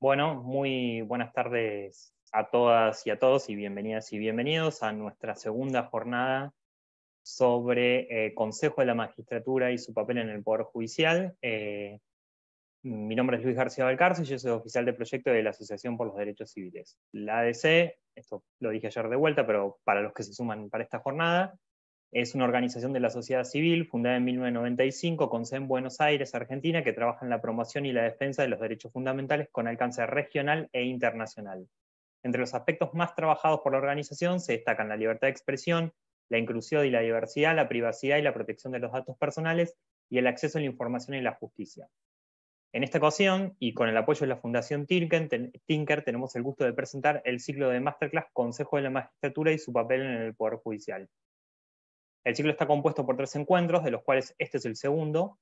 Bueno, muy buenas tardes a todas y a todos y bienvenidas y bienvenidos a nuestra segunda jornada sobre Consejo de la Magistratura y su papel en el Poder Judicial. Mi nombre es Luis García Valcarce y yo soy oficial de proyecto de la Asociación por los Derechos Civiles. La ADC, esto lo dije ayer de vuelta, pero para los que se suman para esta jornada, es una organización de la sociedad civil fundada en 1995 con sede en Buenos Aires, Argentina, que trabaja en la promoción y la defensa de los derechos fundamentales con alcance regional e internacional. Entre los aspectos más trabajados por la organización se destacan la libertad de expresión, la inclusión y la diversidad, la privacidad y la protección de los datos personales y el acceso a la información y la justicia. En esta ocasión, y con el apoyo de la Fundación Tinker, tenemos el gusto de presentar el ciclo de Masterclass Consejo de la Magistratura y su papel en el Poder Judicial. El ciclo está compuesto por 3 encuentros, de los cuales este es el segundo,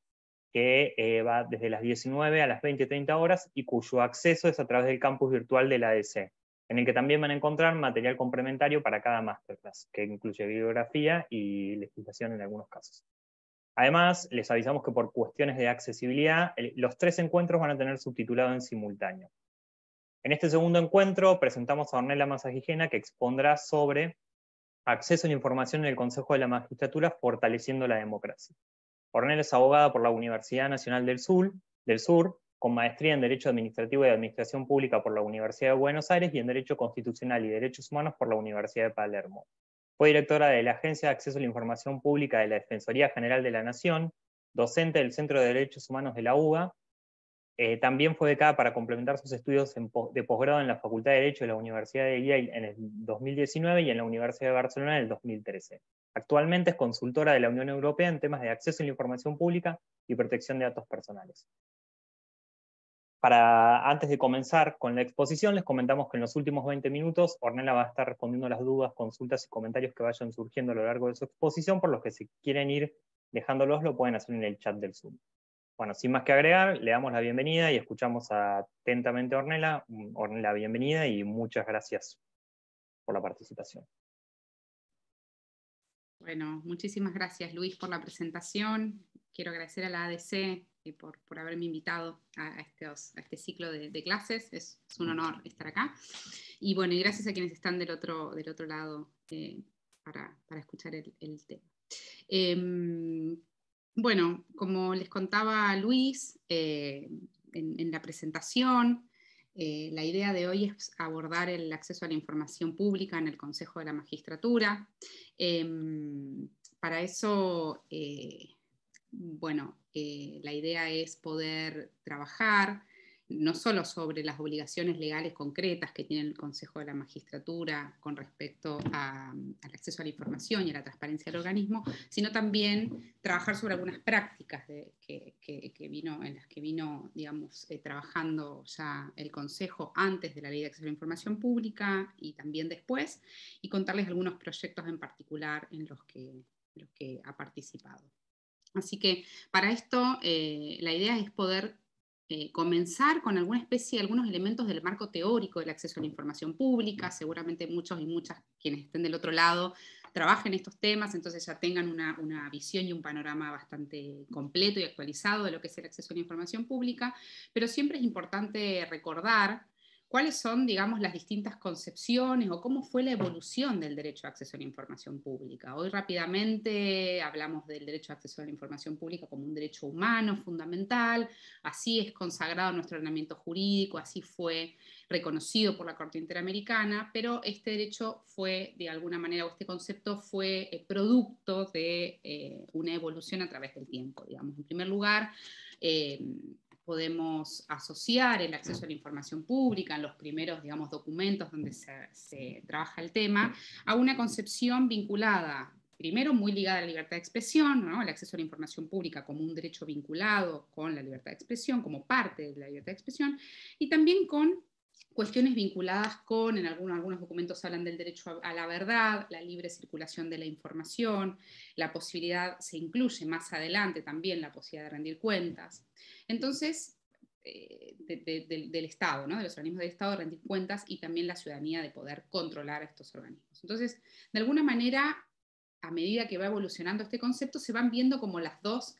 que va desde las 19 a las 20:30 horas y cuyo acceso es a través del campus virtual de la ADC, en el que también van a encontrar material complementario para cada masterclass, que incluye bibliografía y legislación en algunos casos. Además, les avisamos que por cuestiones de accesibilidad, los 3 encuentros van a tener subtitulado en simultáneo. En este segundo encuentro presentamos a Ornella Masagijena, que expondrá sobre acceso a la información en el Consejo de la Magistratura, fortaleciendo la democracia. Ornella es abogada por la Universidad Nacional del Sur, con maestría en Derecho Administrativo y Administración Pública por la Universidad de Buenos Aires y en Derecho Constitucional y Derechos Humanos por la Universidad de Palermo. Fue directora de la Agencia de Acceso a la Información Pública de la Defensoría General de la Nación, docente del Centro de Derechos Humanos de la UBA. También fue becada para complementar sus estudios de posgrado en la Facultad de Derecho de la Universidad de Yale en el 2019 y en la Universidad de Barcelona en el 2013. Actualmente es consultora de la Unión Europea en temas de acceso a la información pública y protección de datos personales. Antes de comenzar con la exposición, les comentamos que en los últimos 20 minutos Ornella va a estar respondiendo las dudas, consultas y comentarios que vayan surgiendo a lo largo de su exposición, por los que si quieren ir dejándolos, lo pueden hacer en el chat del Zoom. Bueno, sin más que agregar, le damos la bienvenida y escuchamos atentamente a Ornella. Ornella, bienvenida y muchas gracias por la participación. Bueno, muchísimas gracias Luis por la presentación. Quiero agradecer a la ADC por haberme invitado a este ciclo de clases. Es un honor estar acá. Y bueno, y gracias a quienes están del otro lado para escuchar el tema. Bueno, como les contaba Luis en la presentación, la idea de hoy es abordar el acceso a la información pública en el Consejo de la Magistratura. Para eso, bueno, la idea es poder trabajar no solo sobre las obligaciones legales concretas que tiene el Consejo de la Magistratura con respecto al acceso a la información y a la transparencia del organismo, sino también trabajar sobre algunas prácticas en las que vino, digamos, trabajando ya el Consejo antes de la Ley de Acceso a la Información Pública y también después, y contarles algunos proyectos en particular en los que ha participado. Así que para esto la idea es poder comenzar con alguna especie, algunos elementos del marco teórico del acceso a la información pública. Seguramente muchos y muchas quienes estén del otro lado trabajen estos temas, entonces ya tengan una visión y un panorama bastante completo y actualizado de lo que es el acceso a la información pública, pero siempre es importante recordar cuáles son, digamos, las distintas concepciones o cómo fue la evolución del derecho a acceso a la información pública. Hoy rápidamente hablamos del derecho a acceso a la información pública como un derecho humano fundamental, así es consagrado nuestro ordenamiento jurídico, así fue reconocido por la Corte Interamericana, pero este derecho fue, de alguna manera, o este concepto fue producto de una evolución a través del tiempo, digamos. En primer lugar, podemos asociar el acceso a la información pública en los primeros, digamos, documentos donde se trabaja el tema a una concepción vinculada, primero muy ligada a la libertad de expresión, ¿no? El acceso a la información pública como un derecho vinculado con la libertad de expresión, como parte de la libertad de expresión, y también con cuestiones vinculadas con, en algunos documentos hablan del derecho a la verdad, la libre circulación de la información, la posibilidad, se incluye más adelante también la posibilidad de rendir cuentas. Entonces, del Estado, ¿no? De los organismos del Estado de rendir cuentas y también la ciudadanía de poder controlar a estos organismos. Entonces, de alguna manera, a medida que va evolucionando este concepto, se van viendo como las dos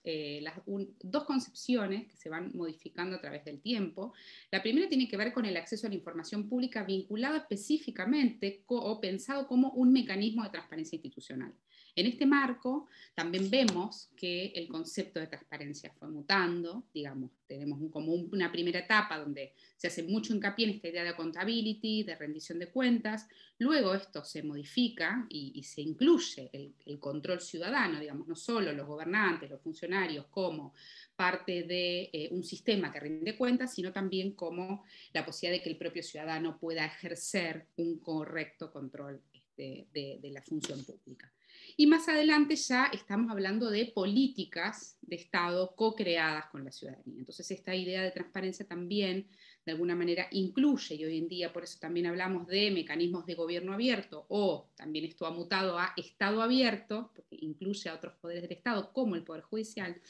concepciones que se van modificando a través del tiempo. La primera tiene que ver con el acceso a la información pública vinculado específicamente o pensado como un mecanismo de transparencia institucional. En este marco también vemos que el concepto de transparencia fue mutando, digamos, tenemos como una primera etapa donde se hace mucho hincapié en esta idea de accountability, de rendición de cuentas, luego esto se modifica y se incluye el control ciudadano, digamos, no solo los gobernantes, los funcionarios, como parte de un sistema que rinde cuentas, sino también como la posibilidad de que el propio ciudadano pueda ejercer un correcto control de la función pública. Y más adelante ya estamos hablando de políticas de Estado co-creadas con la ciudadanía. Entonces esta idea de transparencia también de alguna manera incluye, y hoy en día por eso también hablamos de mecanismos de gobierno abierto, o también esto ha mutado a Estado abierto, porque incluye a otros poderes del Estado como el Poder Judicial.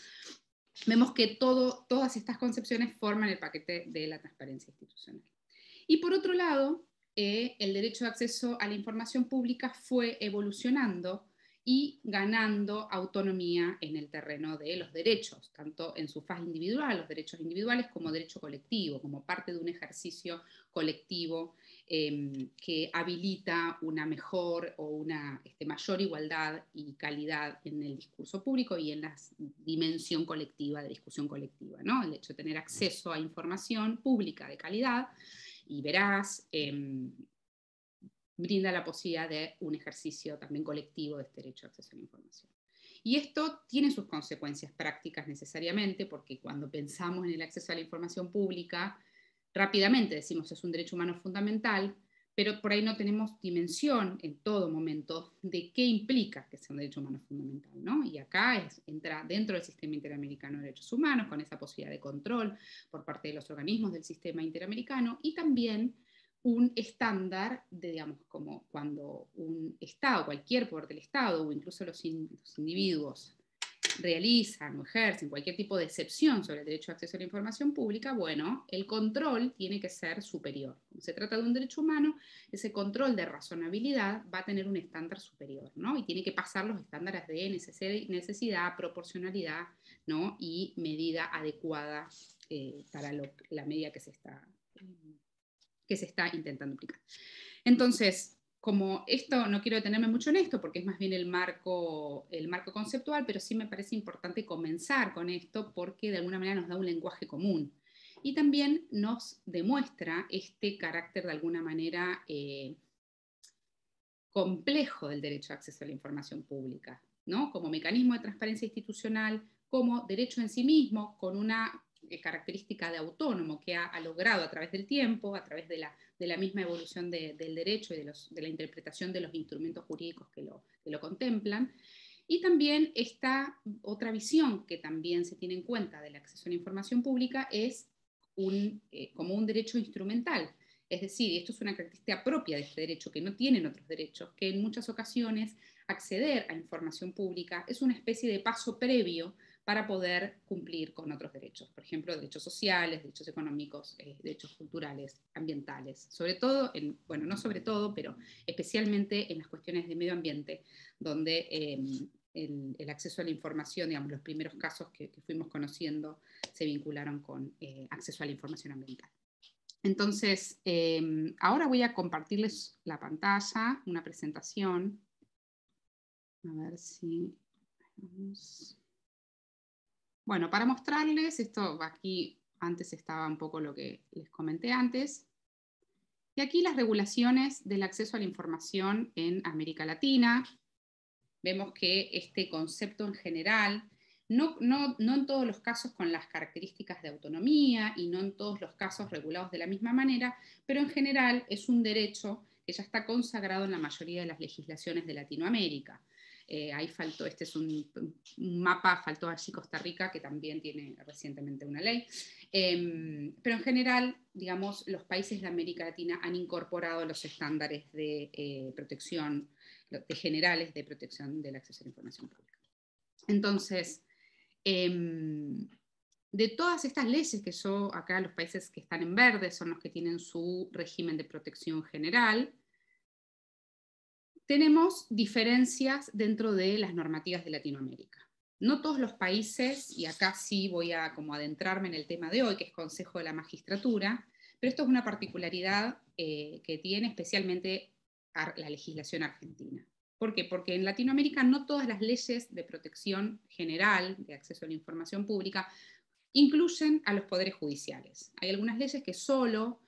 Vemos que todas estas concepciones forman el paquete de la transparencia institucional. Y por otro lado, el derecho de acceso a la información pública fue evolucionando y ganando autonomía en el terreno de los derechos, tanto en su faz individual, los derechos individuales, como derecho colectivo, como parte de un ejercicio colectivo que habilita una mejor o una mayor igualdad y calidad en el discurso público y en la dimensión colectiva, de discusión colectiva, ¿no? El hecho de tener acceso a información pública de calidad y veraz, brinda la posibilidad de un ejercicio también colectivo de este derecho a acceso a la información. Y esto tiene sus consecuencias prácticas necesariamente, porque cuando pensamos en el acceso a la información pública, rápidamente decimos es un derecho humano fundamental, pero por ahí no tenemos dimensión en todo momento de qué implica que sea un derecho humano fundamental, ¿no? Y acá entra dentro del sistema interamericano de derechos humanos, con esa posibilidad de control por parte de los organismos del sistema interamericano, y también un estándar de, digamos, como cuando un Estado, cualquier poder del Estado, o incluso los individuos realizan o ejercen cualquier tipo de excepción sobre el derecho a acceso a la información pública, bueno, el control tiene que ser superior. Como se trata de un derecho humano, ese control de razonabilidad va a tener un estándar superior, ¿no? Y tiene que pasar los estándares de necesidad, proporcionalidad, ¿no? Y medida adecuada para la medida que se está intentando aplicar. Entonces, como esto, no quiero detenerme mucho en esto porque es más bien el marco conceptual, pero sí me parece importante comenzar con esto porque de alguna manera nos da un lenguaje común y también nos demuestra este carácter de alguna manera complejo del derecho a acceso a la información pública, ¿no? Como mecanismo de transparencia institucional, como derecho en sí mismo, con una característica de autónomo que ha logrado a través del tiempo, a través de la misma evolución del derecho y de la interpretación de los instrumentos jurídicos que lo contemplan. Y también esta otra visión que también se tiene en cuenta del acceso a la información pública es como un derecho instrumental. Es decir, y esto es una característica propia de este derecho que no tienen otros derechos, que en muchas ocasiones acceder a información pública es una especie de paso previo para poder cumplir con otros derechos, por ejemplo, derechos sociales, derechos económicos, derechos culturales, ambientales, sobre todo, bueno, no sobre todo, pero especialmente en las cuestiones de medio ambiente, donde el acceso a la información, digamos, los primeros casos que fuimos conociendo se vincularon con acceso a la información ambiental. Entonces, ahora voy a compartirles la pantalla, una presentación. A ver si... Bueno, para mostrarles, esto aquí antes estaba un poco lo que les comenté antes. Y aquí las regulaciones del acceso a la información en América Latina. Vemos que este concepto en general, no en todos los casos con las características de autonomía y no en todos los casos regulados de la misma manera, pero en general es un derecho que ya está consagrado en la mayoría de las legislaciones de Latinoamérica. Ahí faltó, este es un mapa, faltó allí Costa Rica, que también tiene recientemente una ley. Pero en general, digamos, los países de América Latina han incorporado los estándares de protección generales de protección del acceso a la información pública. Entonces, de todas estas leyes que yo, acá los países que están en verde son los que tienen su régimen de protección general, tenemos diferencias dentro de las normativas de Latinoamérica. No todos los países, y acá sí voy a como adentrarme en el tema de hoy, que es Consejo de la Magistratura, pero esto es una particularidad que tiene especialmente la legislación argentina. ¿Por qué? Porque en Latinoamérica no todas las leyes de protección general, de acceso a la información pública, incluyen a los poderes judiciales. Hay algunas leyes que solo,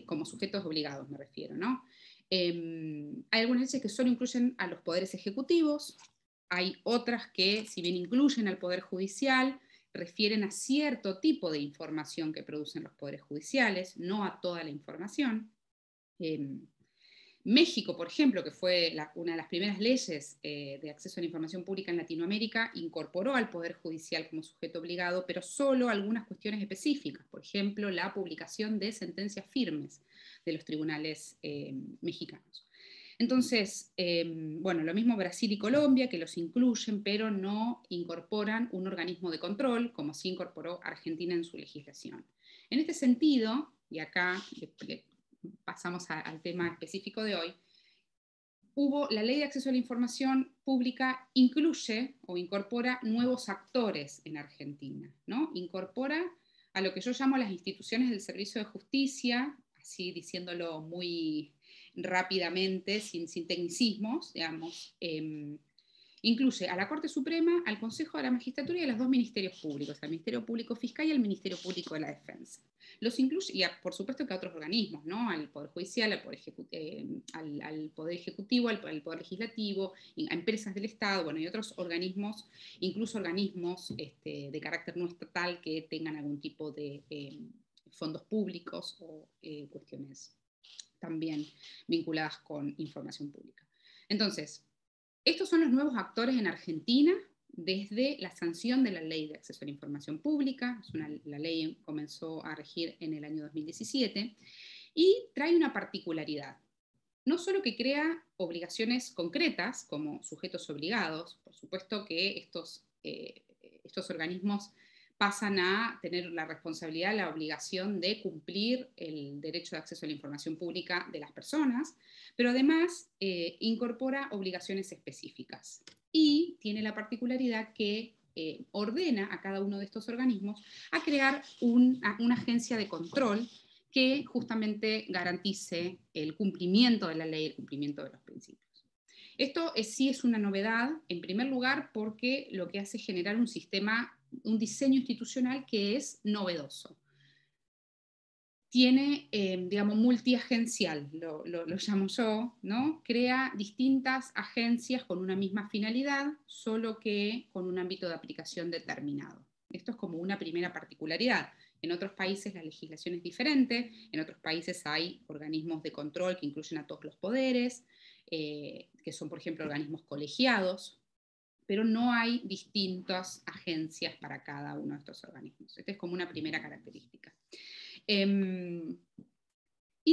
como sujetos obligados me refiero, ¿no? Hay algunas leyes que solo incluyen a los poderes ejecutivos, hay otras que, si bien incluyen al poder judicial, refieren a cierto tipo de información que producen los poderes judiciales, no a toda la información. México, por ejemplo, que fue una de las primeras leyes de acceso a la información pública en Latinoamérica, incorporó al Poder Judicial como sujeto obligado, pero solo algunas cuestiones específicas, por ejemplo, la publicación de sentencias firmes de los tribunales mexicanos. Entonces, bueno, lo mismo Brasil y Colombia, que los incluyen, pero no incorporan un organismo de control, como sí incorporó Argentina en su legislación. En este sentido, y acá pasamos al tema específico de hoy, la Ley de Acceso a la Información Pública incluye o incorpora nuevos actores en Argentina, ¿no? Incorpora a lo que yo llamo las instituciones del servicio de justicia, así diciéndolo muy rápidamente, sin tecnicismos, digamos, incluye a la Corte Suprema, al Consejo de la Magistratura y a los dos ministerios públicos, al Ministerio Público Fiscal y al Ministerio Público de la Defensa. Los incluye, y por supuesto que a otros organismos, ¿no? Al Poder Judicial, al Poder Ejecutivo, al Poder Legislativo, a empresas del Estado, bueno, y otros organismos, incluso organismos de carácter no estatal que tengan algún tipo de fondos públicos o cuestiones también vinculadas con información pública. Entonces, estos son los nuevos actores en Argentina desde la sanción de la Ley de Acceso a la Información Pública. La ley comenzó a regir en el año 2017 y trae una particularidad. No solo que crea obligaciones concretas como sujetos obligados, por supuesto que estos organismos pasan a tener la responsabilidad, la obligación de cumplir el derecho de acceso a la información pública de las personas, pero además incorpora obligaciones específicas y tiene la particularidad que ordena a cada uno de estos organismos a crear una agencia de control que justamente garantice el cumplimiento de la ley, el cumplimiento de los principios. Esto sí es una novedad, en primer lugar, porque lo que hace es generar un sistema, un diseño institucional que es novedoso. Tiene, digamos, multiagencial, lo llamo yo, ¿no? Crea distintas agencias con una misma finalidad, solo que con un ámbito de aplicación determinado. Esto es como una primera particularidad. En otros países la legislación es diferente, en otros países hay organismos de control que incluyen a todos los poderes, que son, por ejemplo, organismos colegiados, pero no hay distintas agencias para cada uno de estos organismos. Esta es como una primera característica. Y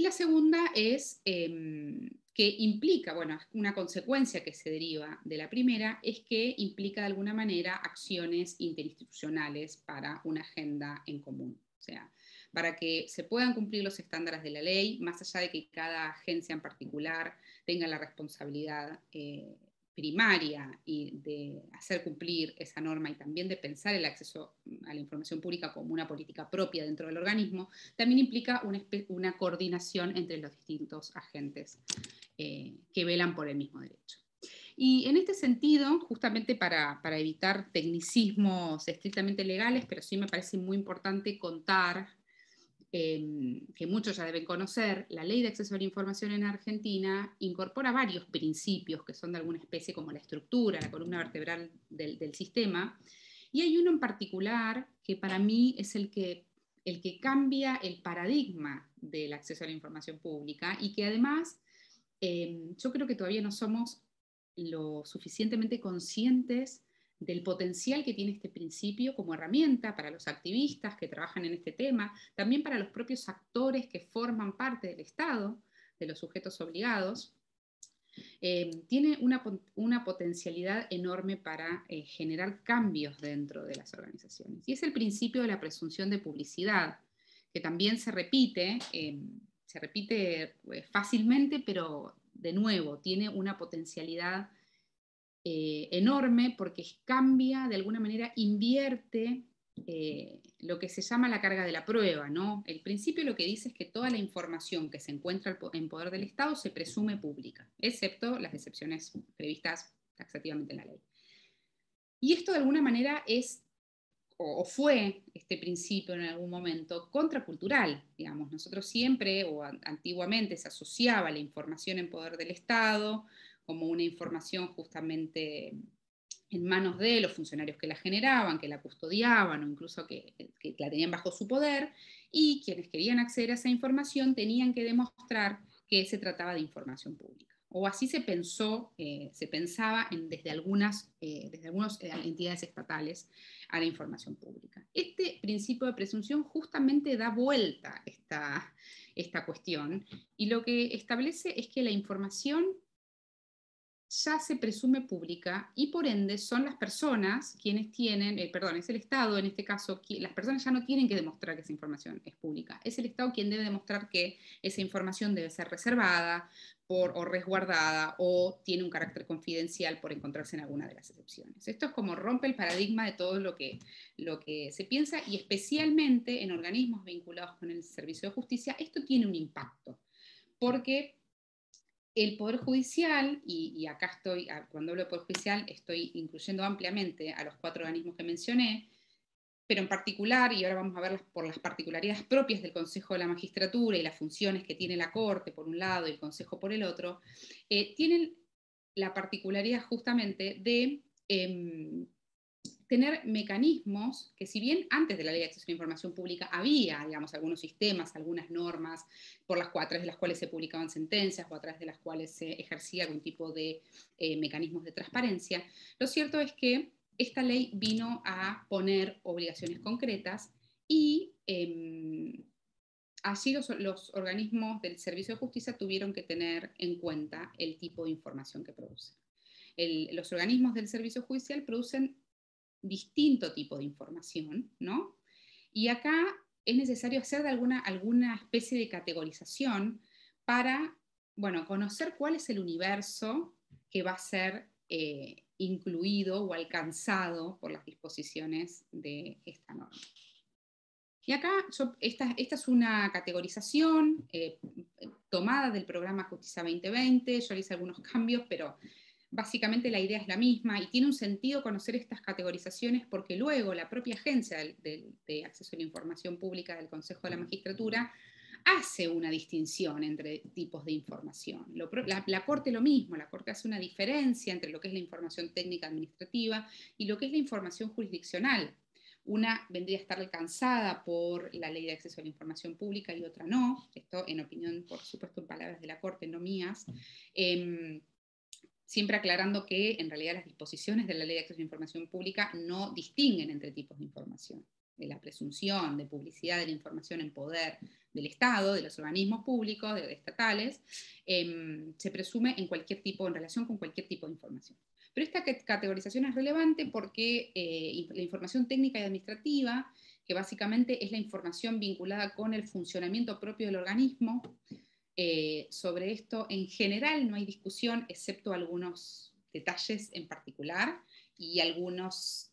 la segunda es que implica, bueno, una consecuencia que se deriva de la primera es que implica de alguna manera acciones interinstitucionales para una agenda en común. O sea, para que se puedan cumplir los estándares de la ley, más allá de que cada agencia en particular tenga la responsabilidad primaria y de hacer cumplir esa norma y también de pensar el acceso a la información pública como una política propia dentro del organismo, también implica una coordinación entre los distintos agentes que velan por el mismo derecho. Y en este sentido, justamente para evitar tecnicismos estrictamente legales, pero sí me parece muy importante contar que muchos ya deben conocer, la Ley de Acceso a la Información en Argentina incorpora varios principios que son de alguna especie como la estructura, la columna vertebral del sistema, y hay uno en particular que para mí es el que cambia el paradigma del acceso a la información pública y que además yo creo que todavía no somos lo suficientemente conscientes del potencial que tiene este principio como herramienta para los activistas que trabajan en este tema, también para los propios actores que forman parte del Estado, de los sujetos obligados. Tiene una potencialidad enorme para generar cambios dentro de las organizaciones. Y es el principio de la presunción de publicidad, que también se repite fácilmente, pero de nuevo, tiene una potencialidad enorme porque cambia, de alguna manera invierte lo que se llama la carga de la prueba, ¿no? El principio lo que dice es que toda la información que se encuentra en poder del Estado se presume pública, excepto las excepciones previstas taxativamente en la ley. Y esto de alguna manera es, o fue este principio en algún momento, contracultural, digamos. Nosotros siempre, o antiguamente, se asociaba la información en poder del Estado como una información justamente en manos de los funcionarios que la generaban, que la custodiaban o incluso que la tenían bajo su poder, y quienes querían acceder a esa información tenían que demostrar que se trataba de información pública. O así se pensó, se pensaba desde algunas entidades estatales a la información pública. Este principio de presunción justamente da vuelta esta cuestión, y lo que establece es que la información ya se presume pública y por ende son las personas quienes tienen, es el Estado en este caso, las personas ya no tienen que demostrar que esa información es pública, es el Estado quien debe demostrar que esa información debe ser reservada o resguardada o tiene un carácter confidencial por encontrarse en alguna de las excepciones. Esto es como rompe el paradigma de todo lo que se piensa, y especialmente en organismos vinculados con el servicio de justicia, esto tiene un impacto, porque el Poder Judicial, y acá estoy, cuando hablo de Poder Judicial, estoy incluyendo ampliamente a los 4 organismos que mencioné, pero en particular, y ahora vamos a ver por las particularidades propias del Consejo de la Magistratura y las funciones que tiene la Corte por un lado y el Consejo por el otro, tienen la particularidad justamente de tener mecanismos que, si bien antes de la Ley de Acceso a la Información Pública había, digamos, algunos sistemas, algunas normas a través de las cuales se publicaban sentencias o a través de las cuales se ejercía algún tipo de mecanismos de transparencia, lo cierto es que esta ley vino a poner obligaciones concretas y allí los organismos del Servicio de Justicia tuvieron que tener en cuenta el tipo de información que producen. Los organismos del Servicio Judicial producen distinto tipo de información, ¿no? Y acá es necesario hacer alguna especie de categorización para, bueno, conocer cuál es el universo que va a ser incluido o alcanzado por las disposiciones de esta norma. Y acá, esta es una categorización tomada del programa Justicia 2020, yo le hice algunos cambios, pero básicamente la idea es la misma, y tiene un sentido conocer estas categorizaciones porque luego la propia Agencia de Acceso a la Información Pública del Consejo de la Magistratura hace una distinción entre tipos de información. La Corte lo mismo, la Corte hace una diferencia entre lo que es la información técnica administrativa y lo que es la información jurisdiccional. Una vendría a estar alcanzada por la Ley de Acceso a la Información Pública y otra no. Esto en opinión, por supuesto, en palabras de la Corte, no mías. Siempre aclarando que en realidad las disposiciones de la Ley de Acceso a la Información Pública no distinguen entre tipos de información. De la presunción de publicidad de la información en poder del Estado, de los organismos públicos, de estatales, se presume en cualquier tipo, en relación con cualquier tipo de información. Pero esta categorización es relevante porque la información técnica y administrativa, que básicamente es la información vinculada con el funcionamiento propio del organismo, sobre esto en general no hay discusión, excepto algunos detalles en particular y algunas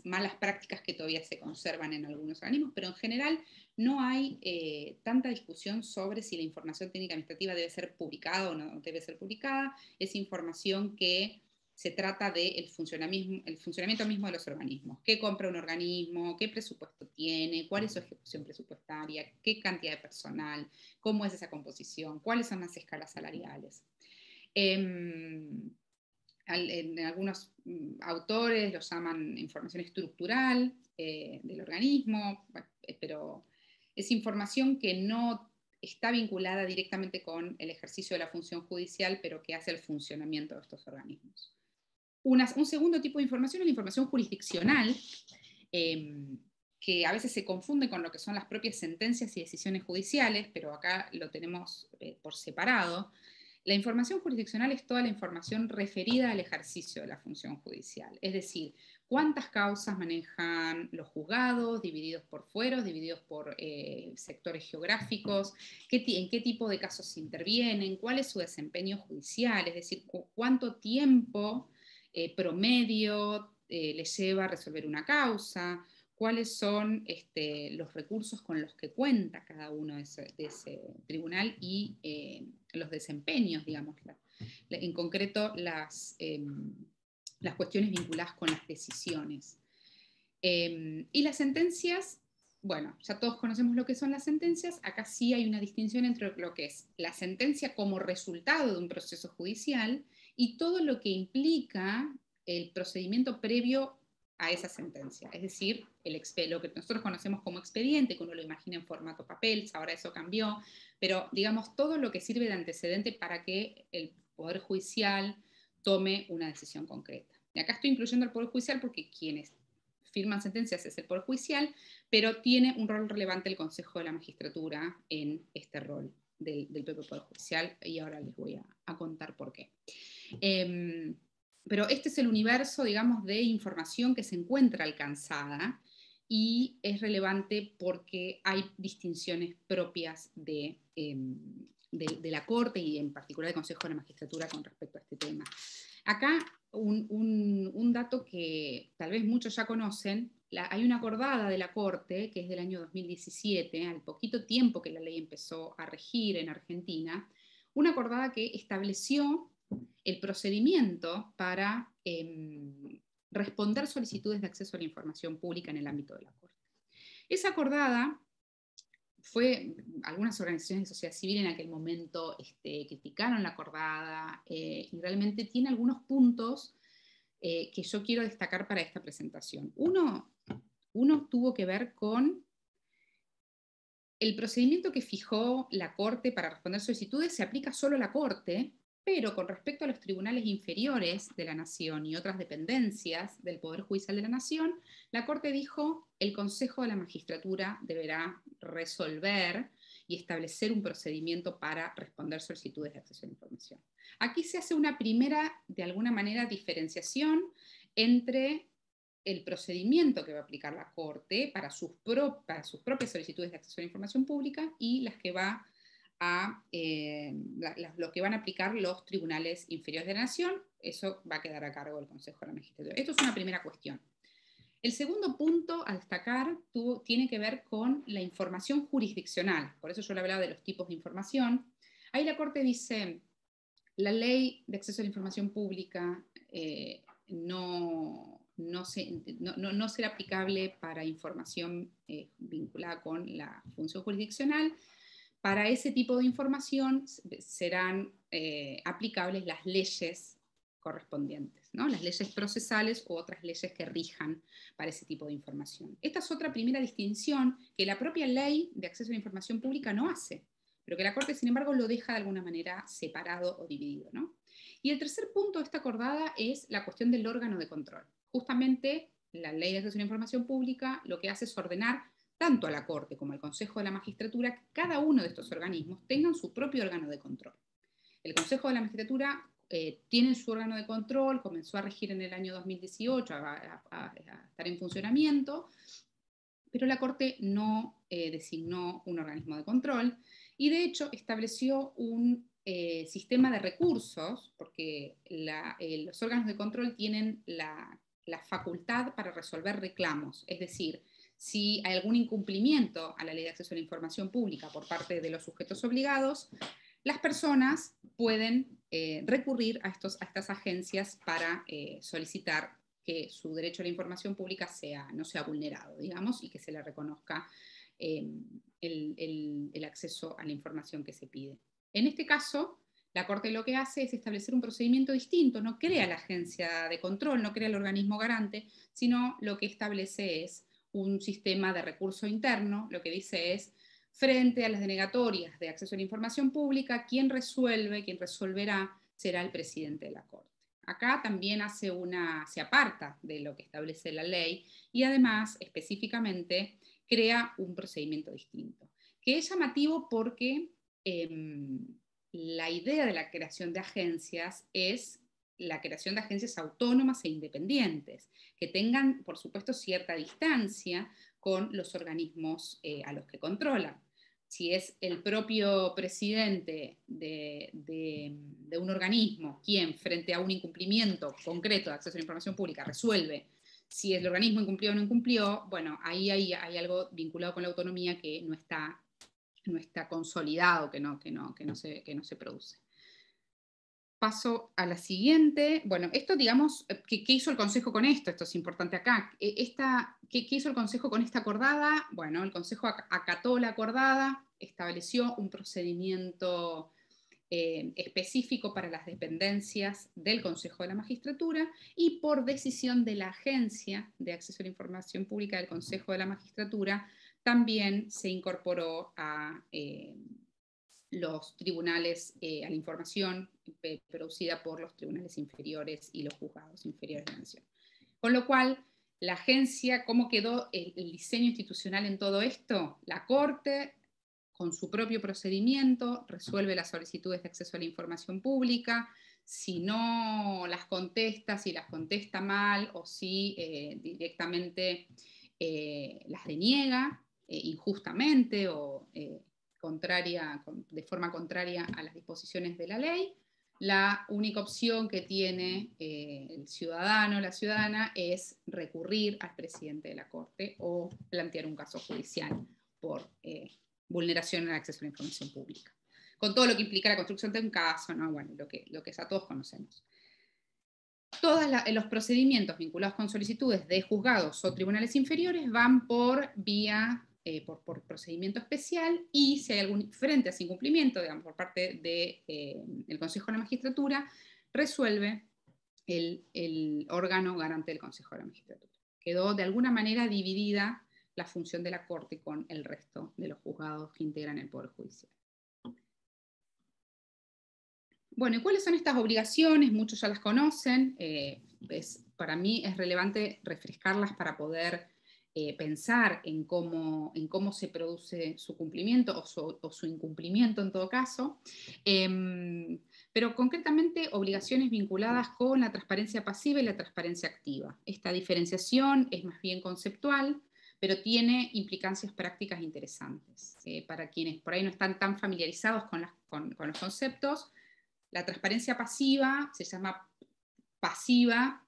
malas prácticas que todavía se conservan en algunos organismos, pero en general no hay tanta discusión sobre si la información técnica administrativa debe ser publicada o no debe ser publicada. Es información que se trata del funcionamiento mismo de los organismos. ¿Qué compra un organismo? ¿Qué presupuesto tiene? ¿Cuál es su ejecución presupuestaria? ¿Qué cantidad de personal? ¿Cómo es esa composición? ¿Cuáles son las escalas salariales? En algunos autores lo llaman información estructural del organismo, pero es información que no está vinculada directamente con el ejercicio de la función judicial, pero que hace el funcionamiento de estos organismos. Un segundo tipo de información es la información jurisdiccional, que a veces se confunde con lo que son las propias sentencias y decisiones judiciales, pero acá lo tenemos por separado. La información jurisdiccional es toda la información referida al ejercicio de la función judicial, es decir, cuántas causas manejan los juzgados, divididos por fueros, divididos por sectores geográficos, en qué tipo de casos se intervienen, cuál es su desempeño judicial, es decir, cuánto tiempo promedio le lleva a resolver una causa, cuáles son los recursos con los que cuenta cada uno de ese tribunal y los desempeños, digamos, en concreto las cuestiones vinculadas con las decisiones. Y las sentencias, bueno, ya todos conocemos lo que son las sentencias, acá sí hay una distinción entre lo que es la sentencia como resultado de un proceso judicial y todo lo que implica el procedimiento previo a esa sentencia, es decir, lo que nosotros conocemos como expediente, que uno lo imagina en formato papel, ahora eso cambió, pero digamos todo lo que sirve de antecedente para que el Poder Judicial tome una decisión concreta. Y acá estoy incluyendo al Poder Judicial porque quienes firman sentencias es el Poder Judicial, pero tiene un rol relevante el Consejo de la Magistratura en este rol del propio Poder Judicial, y ahora les voy a contar por qué. Pero este es el universo, digamos, de información que se encuentra alcanzada y es relevante porque hay distinciones propias de la Corte y en particular del Consejo de la Magistratura con respecto a este tema. Acá un dato que tal vez muchos ya conocen, hay una acordada de la Corte que es del año 2017, al poquito tiempo que la ley empezó a regir en Argentina, una acordada que estableció el procedimiento para responder solicitudes de acceso a la información pública en el ámbito de la Corte. Esa acordada algunas organizaciones de sociedad civil en aquel momento criticaron la acordada y realmente tiene algunos puntos que yo quiero destacar para esta presentación. Uno tuvo que ver con el procedimiento que fijó la Corte para responder solicitudes, se aplica solo a la Corte, pero con respecto a los tribunales inferiores de la Nación y otras dependencias del Poder Judicial de la Nación, la Corte dijo, el Consejo de la Magistratura deberá resolver y establecer un procedimiento para responder solicitudes de acceso a la información. Aquí se hace una primera, de alguna manera, diferenciación entre el procedimiento que va a aplicar la Corte para sus propias solicitudes de acceso a la información pública y las que lo que van a aplicar los tribunales inferiores de la Nación. Eso va a quedar a cargo del Consejo de la Magistratura. Esto es una primera cuestión. El segundo punto a destacar tiene que ver con la información jurisdiccional. Por eso yo le hablaba de los tipos de información. Ahí la Corte dice, la ley de acceso a la información pública no será aplicable para información vinculada con la función jurisdiccional. Para ese tipo de información serán aplicables las leyes correspondientes, ¿no? Las leyes procesales u otras leyes que rijan para ese tipo de información. Esta es otra primera distinción que la propia ley de acceso a la información pública no hace, pero que la Corte, sin embargo, lo deja de alguna manera separado o dividido, ¿no? Y el tercer punto de esta acordada es la cuestión del órgano de control. Justamente la ley de acceso a la información pública lo que hace es ordenar tanto a la Corte como al Consejo de la Magistratura que cada uno de estos organismos tengan su propio órgano de control. El Consejo de la Magistratura tiene su órgano de control, comenzó a regir en el año 2018, a estar en funcionamiento, pero la Corte no designó un organismo de control y de hecho estableció un sistema de recursos, porque los órganos de control tienen la facultad para resolver reclamos, es decir, si hay algún incumplimiento a la ley de acceso a la información pública por parte de los sujetos obligados, las personas pueden recurrir a estas agencias para solicitar que su derecho a la información pública no sea vulnerado, digamos, y que se le reconozca el acceso a la información que se pide. En este caso, la Corte lo que hace es establecer un procedimiento distinto, no crea la agencia de control, no crea el organismo garante, sino lo que establece es un sistema de recurso interno, lo que dice es, frente a las denegatorias de acceso a la información pública, quien resolverá será el presidente de la Corte. Acá también se aparta de lo que establece la ley y además, específicamente, crea un procedimiento distinto, que es llamativo porque la idea de la creación de agencias es la creación de agencias autónomas e independientes, que tengan, por supuesto, cierta distancia con los organismos a los que controlan. Si es el propio presidente de un organismo quien, frente a un incumplimiento concreto de acceso a la información pública, resuelve si el organismo incumplió o no incumplió, bueno, ahí hay algo vinculado con la autonomía que no está consolidado, que no se produce. Paso a la siguiente. Bueno, esto, digamos, ¿qué hizo el Consejo con esto? Esto es importante acá. ¿Qué hizo el Consejo con esta acordada? Bueno, el Consejo acató la acordada, estableció un procedimiento específico para las dependencias del Consejo de la Magistratura y por decisión de la Agencia de Acceso a la Información Pública del Consejo de la Magistratura también se incorporó a los tribunales, a la información producida por los tribunales inferiores y los juzgados inferiores de la Nación. Con lo cual, la agencia, ¿cómo quedó el diseño institucional en todo esto? La Corte, con su propio procedimiento, resuelve las solicitudes de acceso a la información pública. Si no las contesta, si las contesta mal o si directamente las deniega injustamente o de forma contraria a las disposiciones de la ley, la única opción que tiene el ciudadano o la ciudadana es recurrir al presidente de la Corte o plantear un caso judicial por vulneración al acceso a la información pública. Con todo lo que implica la construcción de un caso, ¿no? Bueno, lo que ya todos conocemos. Todos los procedimientos vinculados con solicitudes de juzgados o tribunales inferiores van por vía por procedimiento especial, y si hay algún frente a ese incumplimiento, digamos, por parte del Consejo de la Magistratura, resuelve el órgano garante del Consejo de la Magistratura. Quedó de alguna manera dividida la función de la Corte con el resto de los juzgados que integran el Poder Judicial. Bueno, ¿y cuáles son estas obligaciones? Muchos ya las conocen. Para mí es relevante refrescarlas para poder pensar en cómo se produce su cumplimiento o su incumplimiento en todo caso, pero concretamente obligaciones vinculadas con la transparencia pasiva y la transparencia activa. Esta diferenciación es más bien conceptual, pero tiene implicancias prácticas interesantes. Para quienes por ahí no están tan familiarizados con los conceptos, la transparencia pasiva se llama pasiva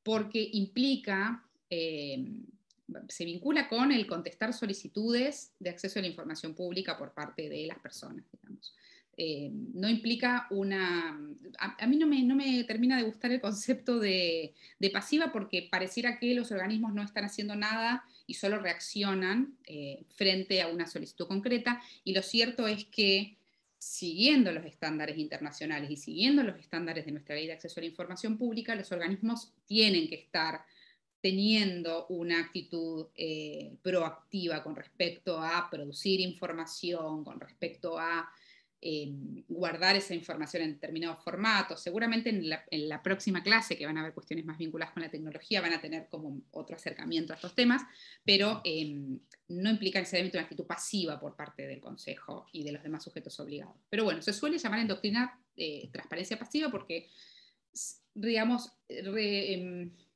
porque implica, se vincula con el contestar solicitudes de acceso a la información pública por parte de las personas, digamos. No implica a mí no me termina de gustar el concepto de pasiva, porque pareciera que los organismos no están haciendo nada y solo reaccionan frente a una solicitud concreta, y lo cierto es que siguiendo los estándares internacionales y siguiendo los estándares de nuestra ley de acceso a la información pública, los organismos tienen que estar teniendo una actitud proactiva con respecto a producir información, con respecto a guardar esa información en determinados formatos. Seguramente en la próxima clase, que van a haber cuestiones más vinculadas con la tecnología, van a tener como otro acercamiento a estos temas, pero no implica necesariamente una actitud pasiva por parte del Consejo y de los demás sujetos obligados. Pero bueno, se suele llamar en doctrina transparencia pasiva porque, digamos,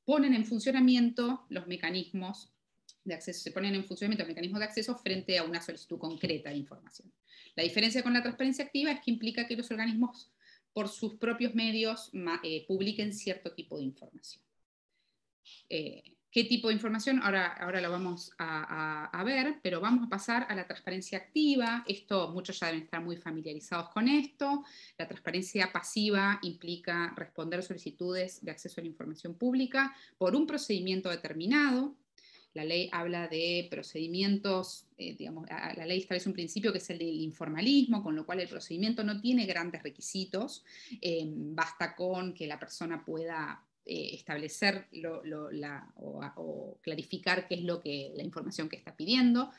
ponen en funcionamiento los mecanismos de acceso, se ponen en funcionamiento los mecanismos de acceso frente a una solicitud concreta de información. La diferencia con la transparencia activa es que implica que los organismos, por sus propios medios, publiquen cierto tipo de información. ¿Qué tipo de información? Ahora lo vamos a ver, pero vamos a pasar a la transparencia activa. Esto, muchos ya deben estar muy familiarizados con esto. La transparencia pasiva implica responder solicitudes de acceso a la información pública por un procedimiento determinado. La ley habla de procedimientos, digamos, la ley establece un principio que es el del informalismo, con lo cual el procedimiento no tiene grandes requisitos, basta con que la persona pueda establecer o clarificar qué es la información que está pidiendo,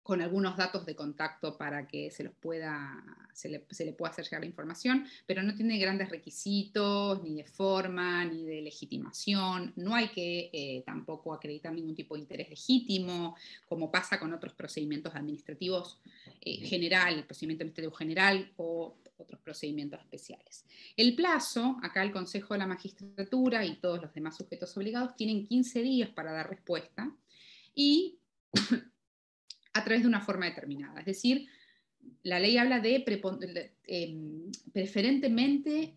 con algunos datos de contacto para que se le pueda hacer llegar la información, pero no tiene grandes requisitos, ni de forma, ni de legitimación. No hay que tampoco acreditar ningún tipo de interés legítimo, como pasa con otros procedimientos administrativos general, el procedimiento administrativo general o otros procedimientos especiales. El plazo, acá el Consejo de la Magistratura y todos los demás sujetos obligados tienen 15 días para dar respuesta y a través de una forma determinada. Es decir, la ley habla de preferentemente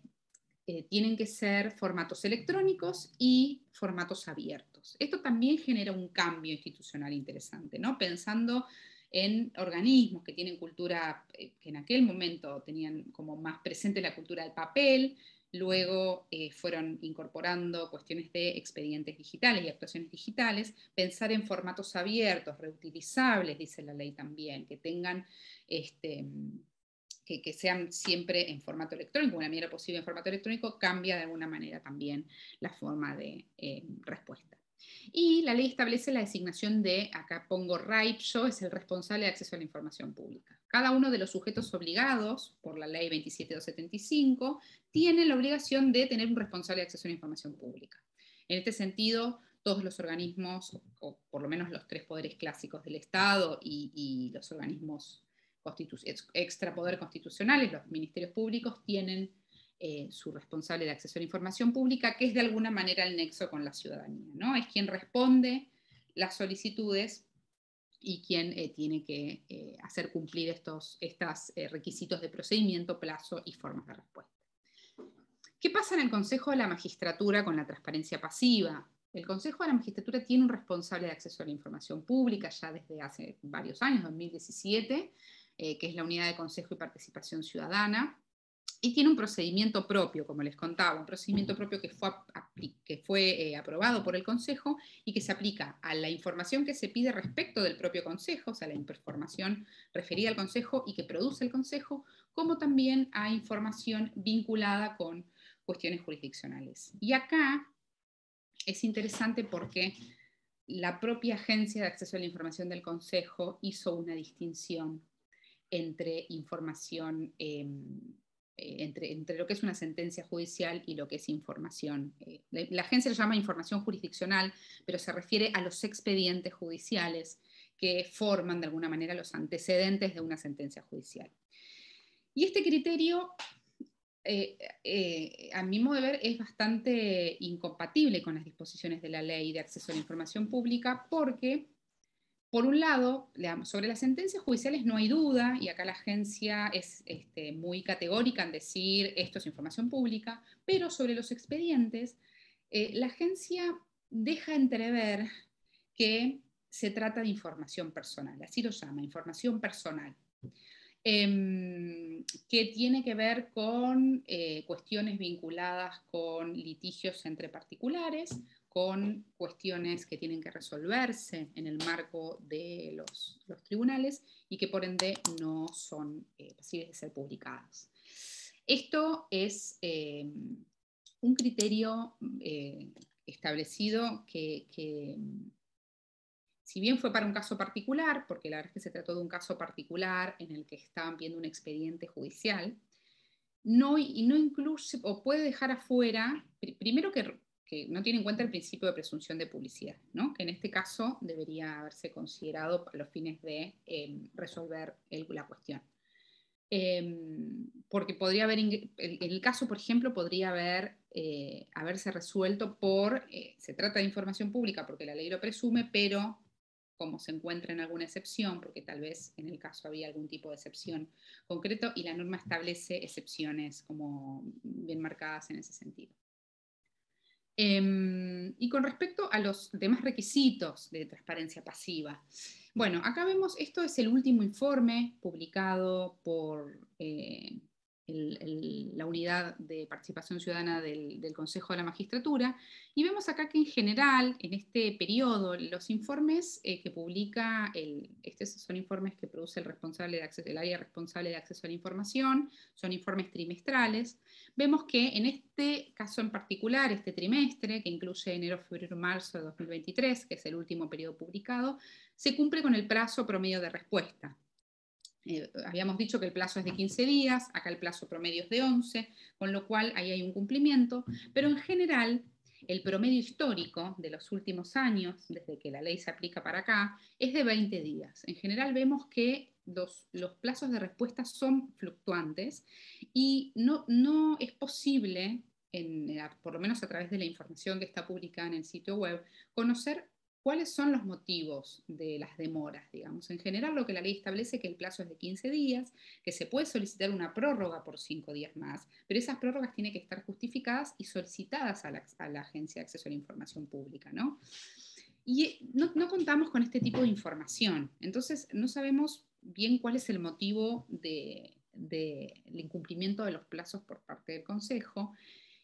tienen que ser formatos electrónicos y formatos abiertos. Esto también genera un cambio institucional interesante, ¿no? Pensando en organismos que tienen cultura, que en aquel momento tenían como más presente la cultura del papel, luego fueron incorporando cuestiones de expedientes digitales y actuaciones digitales, pensar en formatos abiertos, reutilizables, dice la ley también, que tengan que sean siempre en formato electrónico, una medida posible en formato electrónico, cambia de alguna manera también la forma de respuesta. Y la ley establece la designación de, acá pongo RAIPSO, es el responsable de acceso a la información pública. Cada uno de los sujetos obligados por la ley 27275 tiene la obligación de tener un responsable de acceso a la información pública. En este sentido, todos los organismos, o por lo menos los 3 poderes clásicos del Estado y los organismos extrapoder constitucionales, los ministerios públicos tienen su responsable de acceso a la información pública, que es de alguna manera el nexo con la ciudadanía, ¿no? Es quien responde las solicitudes y quien tiene que hacer cumplir estos requisitos de procedimiento, plazo y formas de respuesta. ¿Qué pasa en el Consejo de la Magistratura con la transparencia pasiva? El Consejo de la Magistratura tiene un responsable de acceso a la información pública ya desde hace varios años, 2017, que es la Unidad de Consejo y Participación Ciudadana, y tiene un procedimiento propio, como les contaba, un procedimiento propio que fue aprobado por el Consejo y que se aplica a la información que se pide respecto del propio Consejo, o sea, la información referida al Consejo y que produce el Consejo, como también a información vinculada con cuestiones jurisdiccionales. Y acá es interesante porque la propia Agencia de Acceso a la Información del Consejo hizo una distinción entre información, entre lo que es una sentencia judicial y lo que es información. La agencia lo llama información jurisdiccional, pero se refiere a los expedientes judiciales que forman de alguna manera los antecedentes de una sentencia judicial. Y este criterio, a mi modo de ver, es bastante incompatible con las disposiciones de la Ley de Acceso a la Información Pública porque, por un lado, sobre las sentencias judiciales no hay duda, y acá la agencia es muy categórica en decir esto es información pública, pero sobre los expedientes, la agencia deja entrever que se trata de información personal, así lo llama, información personal, que tiene que ver con cuestiones vinculadas con litigios entre particulares, con cuestiones que tienen que resolverse en el marco de los tribunales y que por ende no son posibles de ser publicadas. Esto es un criterio establecido que si bien fue para un caso particular, porque la verdad es que se trató de un caso particular en el que estaban viendo un expediente judicial, no incluye o puede dejar afuera, primero que no tiene en cuenta el principio de presunción de publicidad, ¿no? Que en este caso debería haberse considerado para los fines de resolver la cuestión. Porque podría haber, en el caso, por ejemplo, podría haberse resuelto se trata de información pública porque la ley lo presume, pero como se encuentra en alguna excepción, porque tal vez en el caso había algún tipo de excepción concreto y la norma establece excepciones como bien marcadas en ese sentido. Y con respecto a los demás requisitos de transparencia pasiva, bueno, acá vemos, esto es el último informe publicado por la Unidad de Participación Ciudadana del Consejo de la Magistratura, y vemos acá que en general, en este periodo, los informes que publica, estos son informes que produce el área responsable de acceso a la información, son informes trimestrales. Vemos que en este caso en particular, este trimestre, que incluye enero, febrero, marzo de 2023, que es el último periodo publicado, se cumple con el plazo promedio de respuesta. Habíamos dicho que el plazo es de 15 días, acá el plazo promedio es de 11, con lo cual ahí hay un cumplimiento, pero en general el promedio histórico de los últimos años, desde que la ley se aplica para acá, es de 20 días. En general vemos que los plazos de respuesta son fluctuantes y no es posible, por lo menos a través de la información que está publicada en el sitio web, conocer cuáles son los motivos de las demoras, digamos. En general, lo que la ley establece es que el plazo es de 15 días, que se puede solicitar una prórroga por 5 días más, pero esas prórrogas tienen que estar justificadas y solicitadas a la Agencia de Acceso a la Información Pública, ¿no? Y no contamos con este tipo de información, entonces no sabemos bien cuál es el motivo del incumplimiento de los plazos por parte del Consejo,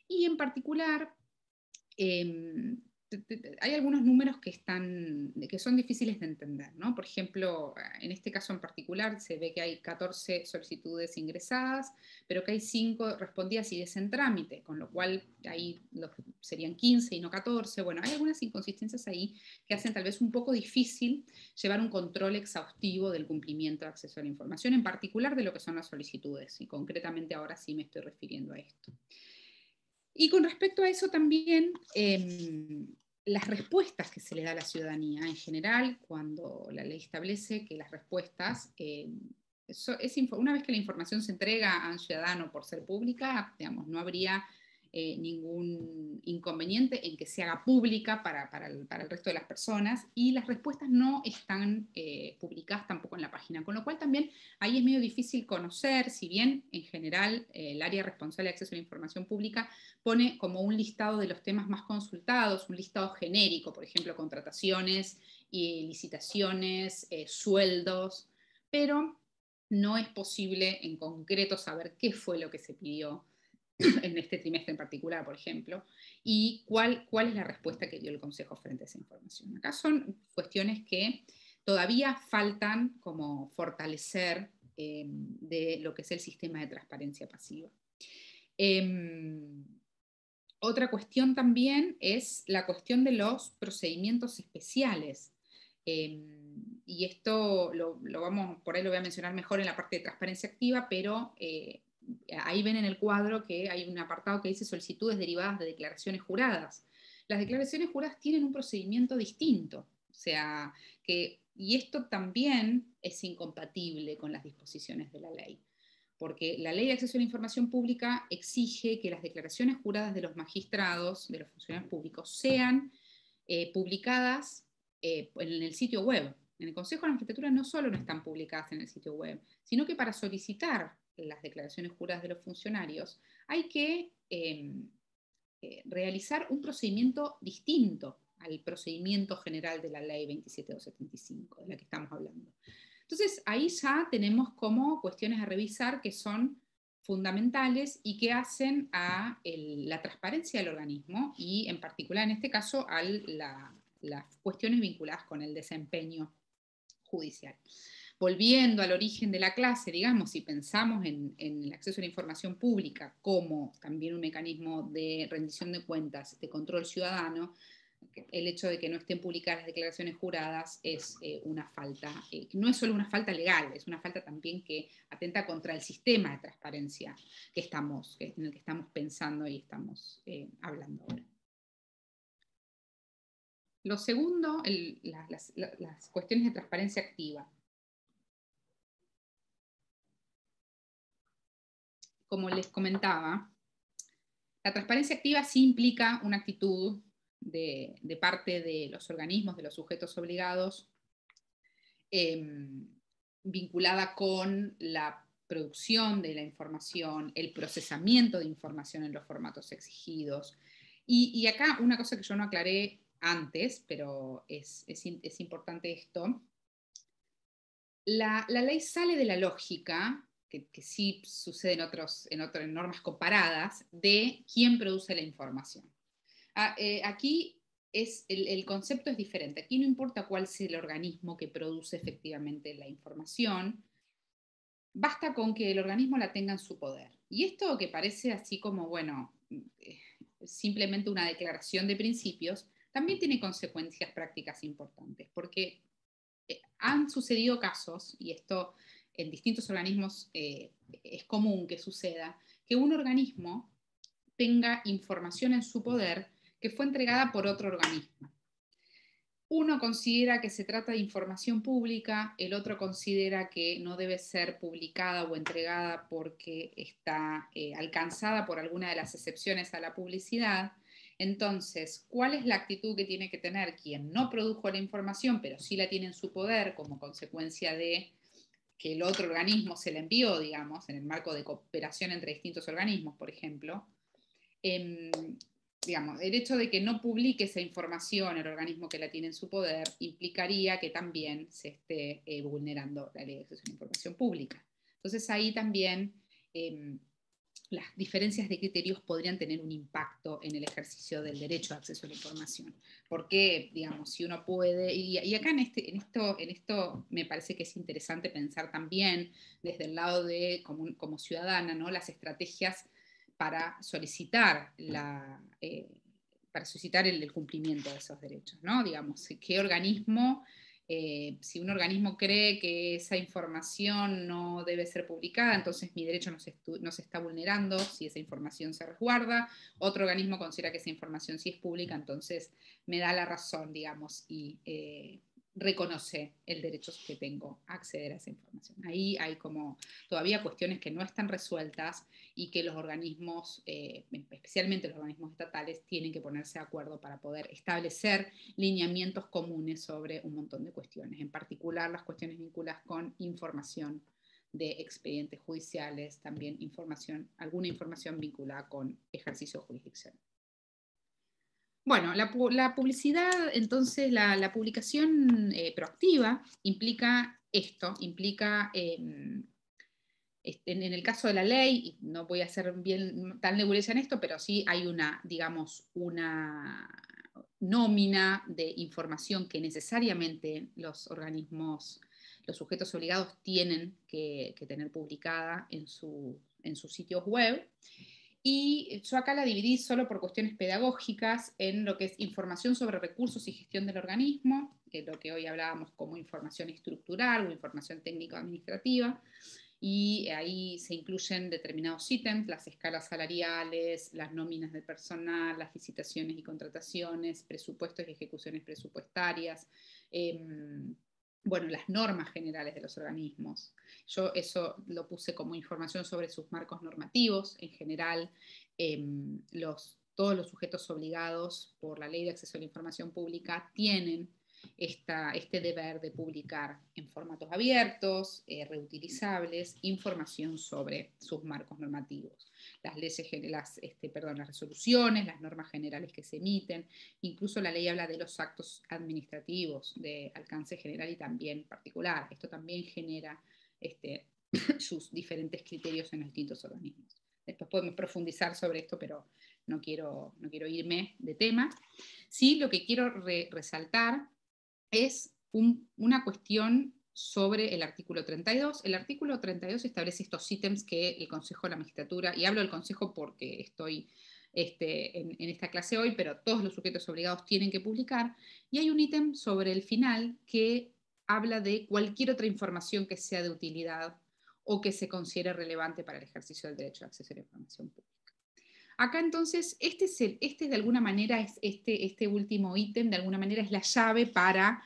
y en particular hay algunos números que son difíciles de entender, ¿no? Por ejemplo, en este caso en particular se ve que hay 14 solicitudes ingresadas, pero que hay 5 respondidas y 10 en trámite, con lo cual ahí serían 15 y no 14. Bueno, hay algunas inconsistencias ahí que hacen tal vez un poco difícil llevar un control exhaustivo del cumplimiento de acceso a la información, en particular de lo que son las solicitudes, y concretamente ahora sí me estoy refiriendo a esto. Y con respecto a eso también, las respuestas que se le da a la ciudadanía en general, cuando la ley establece que las respuestas, una vez que la información se entrega a un ciudadano por ser pública, digamos, no habría ningún inconveniente en que se haga pública para el resto de las personas, y las respuestas no están publicadas tampoco en la página, con lo cual también ahí es medio difícil conocer, si bien en general el área responsable de acceso a la información pública pone como un listado de los temas más consultados, un listado genérico, por ejemplo, contrataciones, licitaciones, sueldos, pero no es posible en concreto saber qué fue lo que se pidió en este trimestre en particular, por ejemplo, y cuál es la respuesta que dio el Consejo frente a esa información. Acá son cuestiones que todavía faltan como fortalecer de lo que es el sistema de transparencia pasiva. Otra cuestión también es la cuestión de los procedimientos especiales. Y esto por ahí lo voy a mencionar mejor en la parte de transparencia activa, pero ahí ven en el cuadro que hay un apartado que dice solicitudes derivadas de declaraciones juradas. Las declaraciones juradas tienen un procedimiento distinto, o sea, y esto también es incompatible con las disposiciones de la ley, porque la Ley de Acceso a la Información Pública exige que las declaraciones juradas de los magistrados, de los funcionarios públicos, sean publicadas en el sitio web. En el Consejo de la Magistratura no solo no están publicadas en el sitio web, sino que para solicitar las declaraciones juradas de los funcionarios hay que realizar un procedimiento distinto al procedimiento general de la Ley 27275, de la que estamos hablando. Entonces, ahí ya tenemos como cuestiones a revisar que son fundamentales y que hacen a la transparencia del organismo y, en particular, en este caso, a las cuestiones vinculadas con el desempeño judicial. Volviendo al origen de la clase, digamos, si pensamos en el acceso a la información pública como también un mecanismo de rendición de cuentas, de control ciudadano, el hecho de que no estén publicadas las declaraciones juradas es una falta, no es solo una falta legal, es una falta también que atenta contra el sistema de transparencia en el que estamos pensando y estamos hablando ahora. Lo segundo, las cuestiones de transparencia activa. Como les comentaba, la transparencia activa sí implica una actitud de parte de los organismos, de los sujetos obligados, vinculada con la producción de la información, el procesamiento de información en los formatos exigidos. Y acá una cosa que yo no aclaré antes, pero es importante esto. La ley sale de la lógica, que sí sucede en normas comparadas, de quién produce la información. Aquí el concepto es diferente. Aquí no importa cuál sea el organismo que produce efectivamente la información, basta con que el organismo la tenga en su poder. Y esto que parece así como, bueno, simplemente una declaración de principios, también tiene consecuencias prácticas importantes, porque han sucedido casos, y esto en distintos organismos es común que suceda, que un organismo tenga información en su poder que fue entregada por otro organismo. Uno considera que se trata de información pública, el otro considera que no debe ser publicada o entregada porque está alcanzada por alguna de las excepciones a la publicidad. Entonces, ¿cuál es la actitud que tiene que tener quien no produjo la información, pero sí la tiene en su poder como consecuencia de que el otro organismo se la envió, digamos, en el marco de cooperación entre distintos organismos, por ejemplo? Digamos, el hecho de que no publique esa información el organismo que la tiene en su poder implicaría que también se esté vulnerando la ley de acceso a la información pública. Entonces ahí también las diferencias de criterios podrían tener un impacto en el ejercicio del derecho de acceso a la información. Porque, digamos, si uno puede, y acá en esto me parece que es interesante pensar también desde el lado de, como ciudadana, ¿no? Las estrategias para solicitar el cumplimiento de esos derechos, ¿no? Digamos, qué organismo, si un organismo cree que esa información no debe ser publicada, entonces mi derecho no se está vulnerando si esa información se resguarda. Otro organismo considera que esa información sí es pública, entonces me da la razón, digamos, y reconoce el derecho que tengo a acceder a esa información. Ahí hay como todavía cuestiones que no están resueltas y que los organismos, especialmente los organismos estatales, tienen que ponerse de acuerdo para poder establecer lineamientos comunes sobre un montón de cuestiones, en particular las cuestiones vinculadas con información de expedientes judiciales, también alguna información vinculada con ejercicio jurisdiccional. Bueno, la publicidad, entonces, la publicación proactiva implica esto, implica, en el caso de la ley, y no voy a ser bien tan nebulosa en esto, pero sí hay digamos, una nómina de información que necesariamente los organismos, los sujetos obligados tienen que tener publicada en sus sitios web. Y yo acá la dividí solo por cuestiones pedagógicas en lo que es información sobre recursos y gestión del organismo, que es lo que hoy hablábamos como información estructural o información técnico-administrativa, y ahí se incluyen determinados ítems, las escalas salariales, las nóminas del personal, las licitaciones y contrataciones, presupuestos y ejecuciones presupuestarias, bueno, las normas generales de los organismos. Yo eso lo puse como información sobre sus marcos normativos. En general, todos los sujetos obligados por la Ley de Acceso a la Información Pública tienen este deber de publicar en formatos abiertos, reutilizables, información sobre sus marcos normativos. Las resoluciones, las normas generales que se emiten, incluso la ley habla de los actos administrativos de alcance general y también particular. Esto también genera sus diferentes criterios en los distintos organismos. Después podemos profundizar sobre esto, pero no quiero irme de tema. Sí, lo que quiero resaltar es una cuestión sobre el artículo 32. El artículo 32 establece estos ítems que el Consejo de la Magistratura, y hablo del Consejo porque estoy en esta clase hoy, pero todos los sujetos obligados tienen que publicar, y hay un ítem sobre el final que habla de cualquier otra información que sea de utilidad o que se considere relevante para el ejercicio del derecho de acceso a la información pública. Acá entonces, este de alguna manera es este último ítem, de alguna manera es la llave para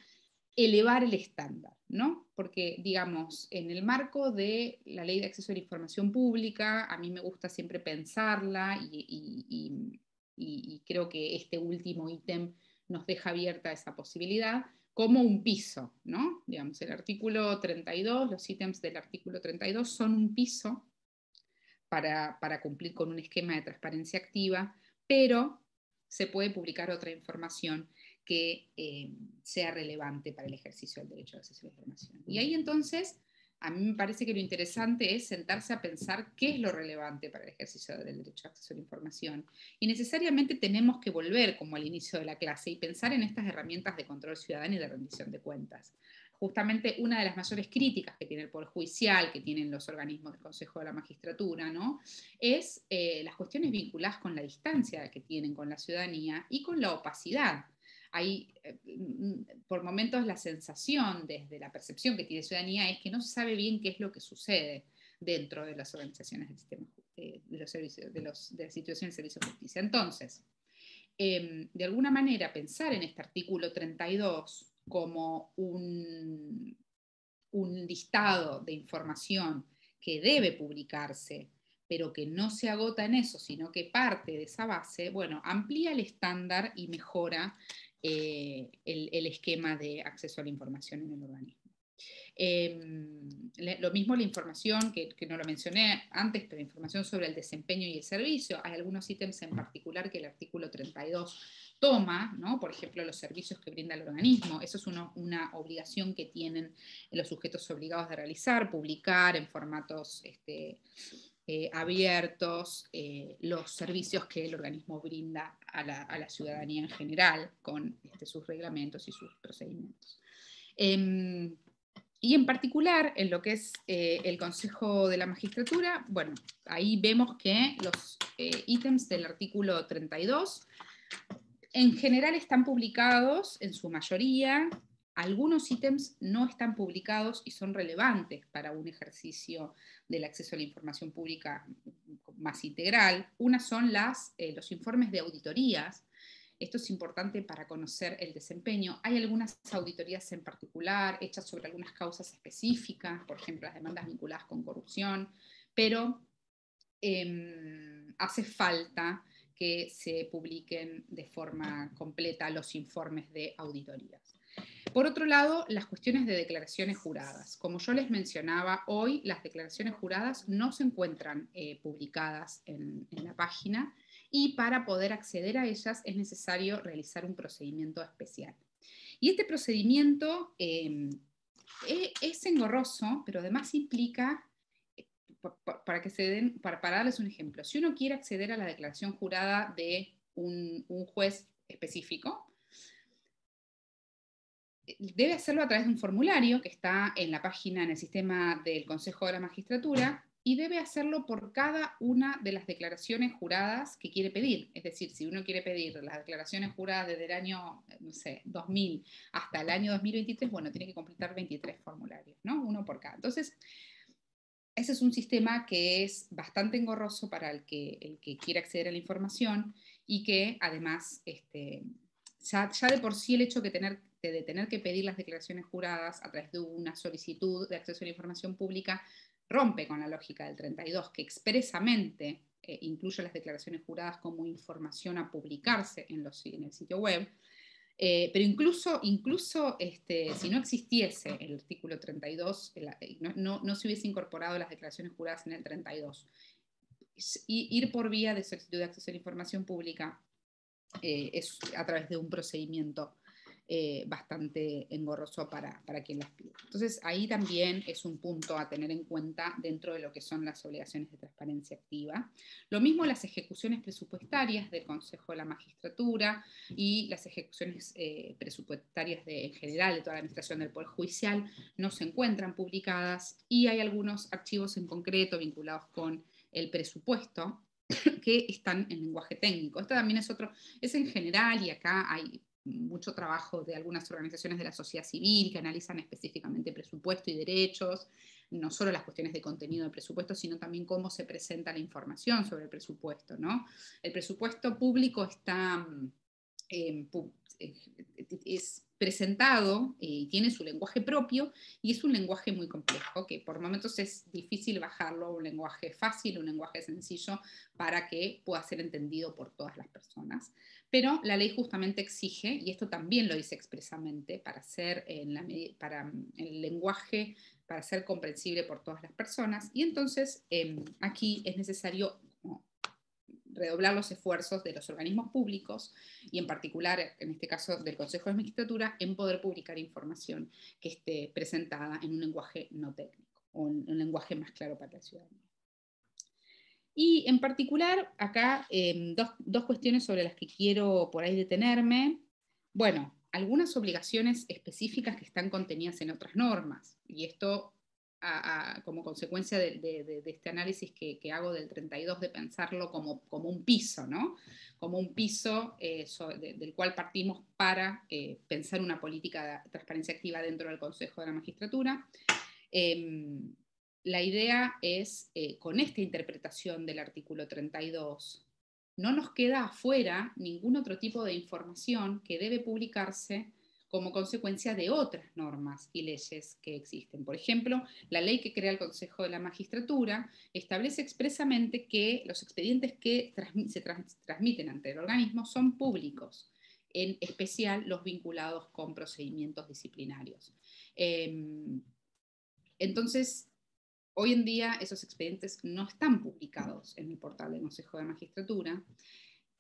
elevar el estándar, ¿no? Porque, digamos, en el marco de la Ley de Acceso a la Información Pública, a mí me gusta siempre pensarla y creo que este último ítem nos deja abierta esa posibilidad como un piso, ¿no? Digamos, el artículo 32, los ítems del artículo 32 son un piso para cumplir con un esquema de transparencia activa, pero se puede publicar otra información que sea relevante para el ejercicio del derecho de acceso a la información. Y ahí entonces, a mí me parece que lo interesante es sentarse a pensar qué es lo relevante para el ejercicio del derecho de acceso a la información. Y necesariamente tenemos que volver como al inicio de la clase y pensar en estas herramientas de control ciudadano y de rendición de cuentas. Justamente una de las mayores críticas que tiene el Poder Judicial, que tienen los organismos del Consejo de la Magistratura, ¿no? Es las cuestiones vinculadas con la distancia que tienen con la ciudadanía y con la opacidad. Hay, por momentos, la sensación, desde la percepción que tiene la ciudadanía, es que no se sabe bien qué es lo que sucede dentro de las organizaciones del sistema de los servicios, de las instituciones del servicio de justicia. Entonces, de alguna manera pensar en este artículo 32 como un listado de información que debe publicarse, pero que no se agota en eso, sino que parte de esa base, bueno, amplía el estándar y mejora el esquema de acceso a la información en el organismo. Lo mismo la información, que no lo mencioné antes, pero información sobre el desempeño y el servicio. Hay algunos ítems en particular que el artículo 32 toma, ¿no? Por ejemplo, los servicios que brinda el organismo. Eso es una obligación que tienen los sujetos obligados de realizar, publicar en formatos abiertos los servicios que el organismo brinda a la ciudadanía en general, con sus reglamentos y sus procedimientos. Y en particular, en lo que es el Consejo de la Magistratura, bueno, ahí vemos que los ítems del artículo 32 en general están publicados en su mayoría. Algunos ítems no están publicados y son relevantes para un ejercicio del acceso a la información pública más integral. Una son los informes de auditorías. Esto es importante para conocer el desempeño. Hay algunas auditorías en particular hechas sobre algunas causas específicas, por ejemplo, las demandas vinculadas con corrupción, pero hace falta que se publiquen de forma completa los informes de auditorías. Por otro lado, las cuestiones de declaraciones juradas. Como yo les mencionaba, hoy las declaraciones juradas no se encuentran publicadas en la página, y para poder acceder a ellas es necesario realizar un procedimiento especial. Y este procedimiento es engorroso, pero además implica, para darles un ejemplo, si uno quiere acceder a la declaración jurada de un juez específico, debe hacerlo a través de un formulario que está en la página, en el sistema del Consejo de la Magistratura, y debe hacerlo por cada una de las declaraciones juradas que quiere pedir. Es decir, si uno quiere pedir las declaraciones juradas desde el año, no sé, 2000 hasta el año 2023, bueno, tiene que completar 23 formularios, ¿no? Uno por cada. Entonces, ese es un sistema que es bastante engorroso para el que quiere acceder a la información, y que además, ya de por sí el hecho de tener que pedir las declaraciones juradas a través de una solicitud de acceso a la información pública rompe con la lógica del 32, que expresamente incluye las declaraciones juradas como información a publicarse en el sitio web. Pero incluso si no existiese el artículo 32, no se hubiese incorporado las declaraciones juradas en el 32, ir por vía de solicitud de acceso a la información pública es a través de un procedimiento bastante engorroso para quien las pide. Entonces, ahí también es un punto a tener en cuenta dentro de lo que son las obligaciones de transparencia activa. Lo mismo las ejecuciones presupuestarias del Consejo de la Magistratura y las ejecuciones presupuestarias en general de toda la administración del Poder Judicial no se encuentran publicadas, y hay algunos archivos en concreto vinculados con el presupuesto que están en lenguaje técnico. Esto también es en general, y acá hay mucho trabajo de algunas organizaciones de la sociedad civil que analizan específicamente presupuesto y derechos, no solo las cuestiones de contenido del presupuesto, sino también cómo se presenta la información sobre el presupuesto, ¿no? El presupuesto público está es presentado y tiene su lenguaje propio, y es un lenguaje muy complejo, que por momentos es difícil bajarlo a un lenguaje fácil, un lenguaje sencillo, para que pueda ser entendido por todas las personas. Pero la ley justamente exige, y esto también lo dice expresamente, para el lenguaje, para ser comprensible por todas las personas, y entonces aquí es necesario redoblar los esfuerzos de los organismos públicos, y en particular, en este caso del Consejo de Magistratura, en poder publicar información que esté presentada en un lenguaje no técnico, o en un lenguaje más claro para la ciudadanía. Y en particular, acá dos cuestiones sobre las que quiero por ahí detenerme. Bueno, algunas obligaciones específicas que están contenidas en otras normas, y esto como consecuencia de este análisis que hago del 32, de pensarlo como un piso, ¿no? Como un piso del cual partimos para pensar una política de transparencia activa dentro del Consejo de la Magistratura. La idea es, con esta interpretación del artículo 32, no nos queda afuera ningún otro tipo de información que debe publicarse como consecuencia de otras normas y leyes que existen. Por ejemplo, la ley que crea el Consejo de la Magistratura establece expresamente que los expedientes que se transmiten ante el organismo son públicos, en especial los vinculados con procedimientos disciplinarios. Entonces, hoy en día esos expedientes no están publicados en el portal del Consejo de Magistratura.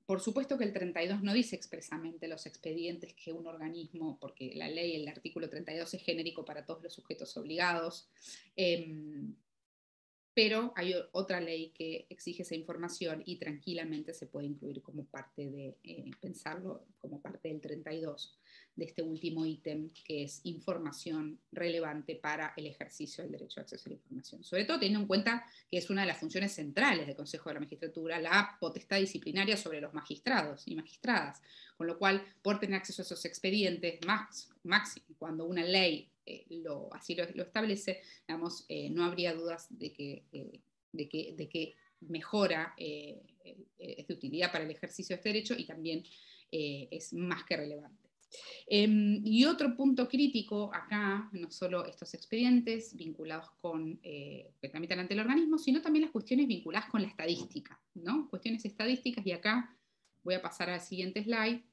Por supuesto que el 32 no dice expresamente los expedientes que un organismo, porque la ley, el artículo 32 es genérico para todos los sujetos obligados, pero hay otra ley que exige esa información y tranquilamente se puede incluir como parte de, pensarlo como parte del 32, de este último ítem, que es información relevante para el ejercicio del derecho de acceso a la información. Sobre todo teniendo en cuenta que es una de las funciones centrales del Consejo de la Magistratura, la potestad disciplinaria sobre los magistrados y magistradas, con lo cual, por tener acceso a esos expedientes, máximo, cuando una ley así lo establece, digamos, no habría dudas de que mejora, es de utilidad para el ejercicio de este derecho y también es más que relevante. Y otro punto crítico acá, no solo estos expedientes vinculados con, que tramitan ante el organismo, sino también las cuestiones vinculadas con la estadística, ¿no? Cuestiones estadísticas, y acá voy a pasar al siguiente slide.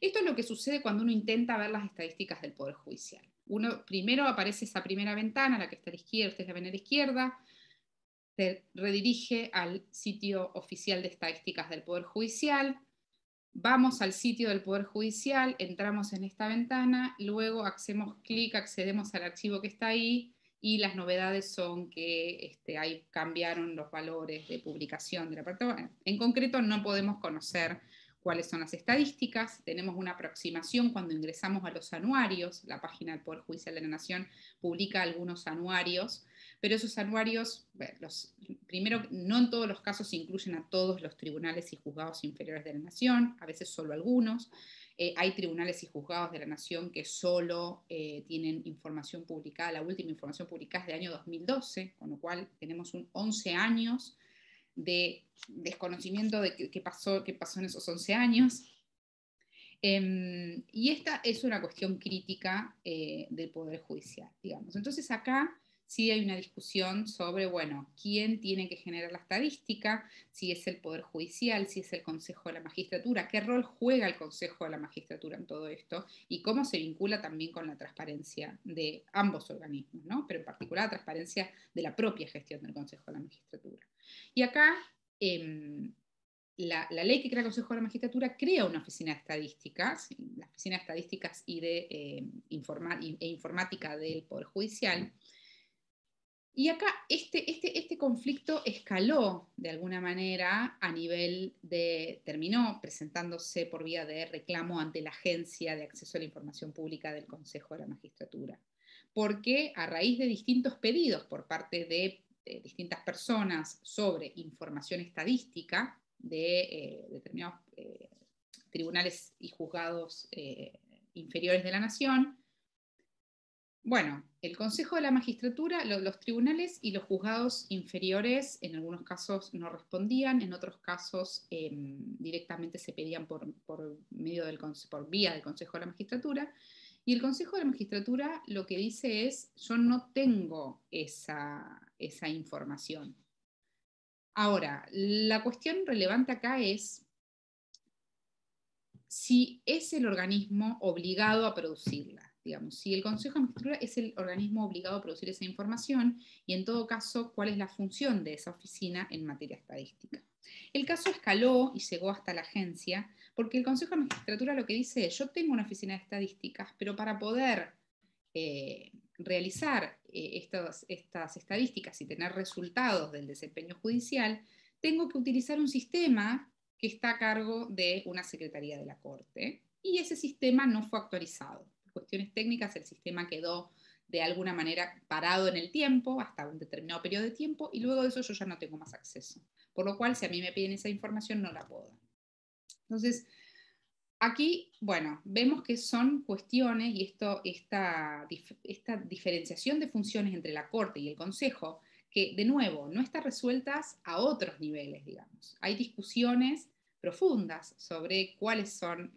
Esto es lo que sucede cuando uno intenta ver las estadísticas del Poder Judicial. Primero aparece esa primera ventana, la que está a la izquierda, ustedes la ven a la izquierda, se redirige al sitio oficial de estadísticas del Poder Judicial, vamos al sitio del Poder Judicial, entramos en esta ventana, luego hacemos clic, accedemos al archivo que está ahí, y las novedades son que ahí cambiaron los valores de publicación de la parte. En concreto, no podemos conocer cuáles son las estadísticas, tenemos una aproximación cuando ingresamos a los anuarios, la página del Poder Judicial de la Nación publica algunos anuarios, pero esos anuarios, primero, no en todos los casos incluyen a todos los tribunales y juzgados inferiores de la Nación, a veces solo algunos. Hay tribunales y juzgados de la Nación que solo tienen información publicada, la última información publicada es del año 2012, con lo cual tenemos 11 años de desconocimiento de qué pasó en esos 11 años. Y esta es una cuestión crítica del Poder Judicial, digamos. Entonces acá sí hay una discusión sobre, bueno, quién tiene que generar la estadística, si es el Poder Judicial, si es el Consejo de la Magistratura, qué rol juega el Consejo de la Magistratura en todo esto y cómo se vincula también con la transparencia de ambos organismos, ¿no? Pero en particular la transparencia de la propia gestión del Consejo de la Magistratura. Y acá la ley que crea el Consejo de la Magistratura crea una oficina de estadísticas, la Oficina de Estadísticas y de Informática del Poder Judicial. Y acá este conflicto escaló de alguna manera a nivel terminó presentándose por vía de reclamo ante la Agencia de Acceso a la Información Pública del Consejo de la Magistratura. Porque a raíz de distintos pedidos por parte de distintas personas sobre información estadística de determinados tribunales y juzgados inferiores de la Nación, bueno, el Consejo de la Magistratura, los tribunales y los juzgados inferiores en algunos casos no respondían, en otros casos directamente se pedían por vía del Consejo de la Magistratura, y el Consejo de la Magistratura lo que dice es, yo no tengo esa información. Ahora, la cuestión relevante acá es si es el organismo obligado a producirla. Digamos, si el Consejo de Magistratura es el organismo obligado a producir esa información y en todo caso, cuál es la función de esa oficina en materia estadística. El caso escaló y llegó hasta la agencia porque el Consejo de Magistratura lo que dice es, yo tengo una oficina de estadísticas, pero para poder realizar estas estadísticas y tener resultados del desempeño judicial, tengo que utilizar un sistema que está a cargo de una secretaría de la Corte, y ese sistema no fue actualizado. Por cuestiones técnicas, el sistema quedó de alguna manera parado en el tiempo, hasta un determinado periodo de tiempo, y luego de eso yo ya no tengo más acceso. Por lo cual, si a mí me piden esa información, no la puedo dar. Entonces, aquí, bueno, vemos que son cuestiones, y esta diferenciación de funciones entre la Corte y el Consejo, que de nuevo no están resueltas a otros niveles, digamos. Hay discusiones profundas sobre cuáles son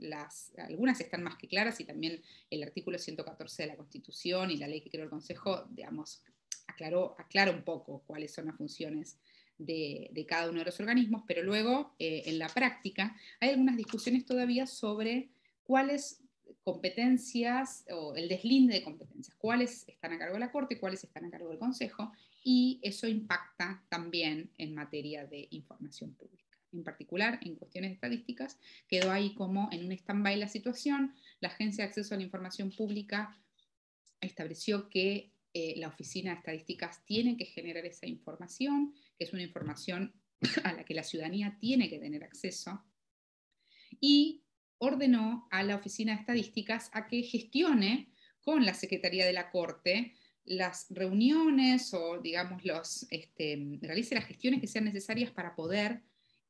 algunas están más que claras, y también el artículo 114 de la Constitución y la ley que creó el Consejo, digamos, aclara un poco cuáles son las funciones de cada uno de los organismos, pero luego en la práctica hay algunas discusiones todavía sobre cuáles competencias o el deslinde de competencias, cuáles están a cargo de la Corte, cuáles están a cargo del Consejo, y eso impacta también en materia de información pública. En particular, en cuestiones estadísticas, quedó ahí como en un stand-by la situación. La Agencia de Acceso a la Información Pública estableció que la Oficina de Estadísticas tiene que generar esa información, que es una información a la que la ciudadanía tiene que tener acceso, y ordenó a la Oficina de Estadísticas a que gestione con la Secretaría de la Corte las reuniones o, digamos, realice las gestiones que sean necesarias para poder,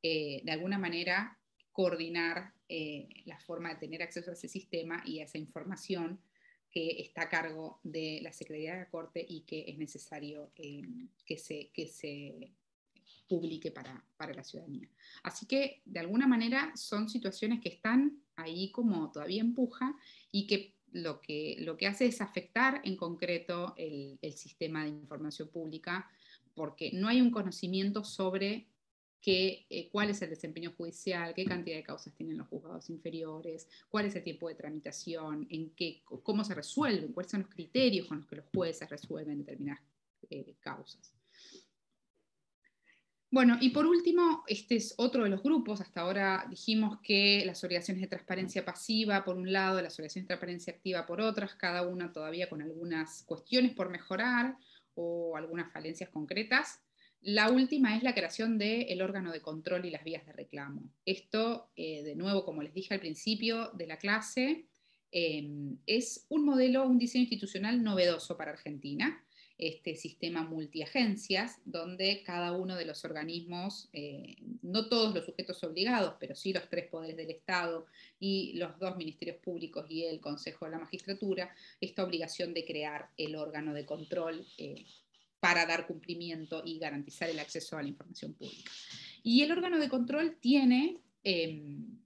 de alguna manera, coordinar la forma de tener acceso a ese sistema y a esa información que está a cargo de la Secretaría de la Corte y que es necesario que se publique para la ciudadanía. Así que, de alguna manera, son situaciones que están ahí como todavía empuja, y que lo que hace es afectar en concreto el sistema de información pública, porque no hay un conocimiento sobre cuál es el desempeño judicial, qué cantidad de causas tienen los juzgados inferiores, cuál es el tiempo de tramitación, cómo se resuelven, cuáles son los criterios con los que los jueces resuelven determinadas causas. Bueno, y por último, este es otro de los grupos. Hasta ahora dijimos que las obligaciones de transparencia pasiva por un lado, las obligaciones de transparencia activa por otras, cada una todavía con algunas cuestiones por mejorar o algunas falencias concretas. La última es la creación del órgano de control y las vías de reclamo. Esto, de nuevo, como les dije al principio de la clase, es un diseño institucional novedoso para Argentina. Este sistema multiagencias, donde cada uno de los organismos, no todos los sujetos obligados, pero sí los 3 poderes del Estado y los 2 ministerios públicos y el Consejo de la Magistratura, esta obligación de crear el órgano de control para dar cumplimiento y garantizar el acceso a la información pública. Y el órgano de control tiene, en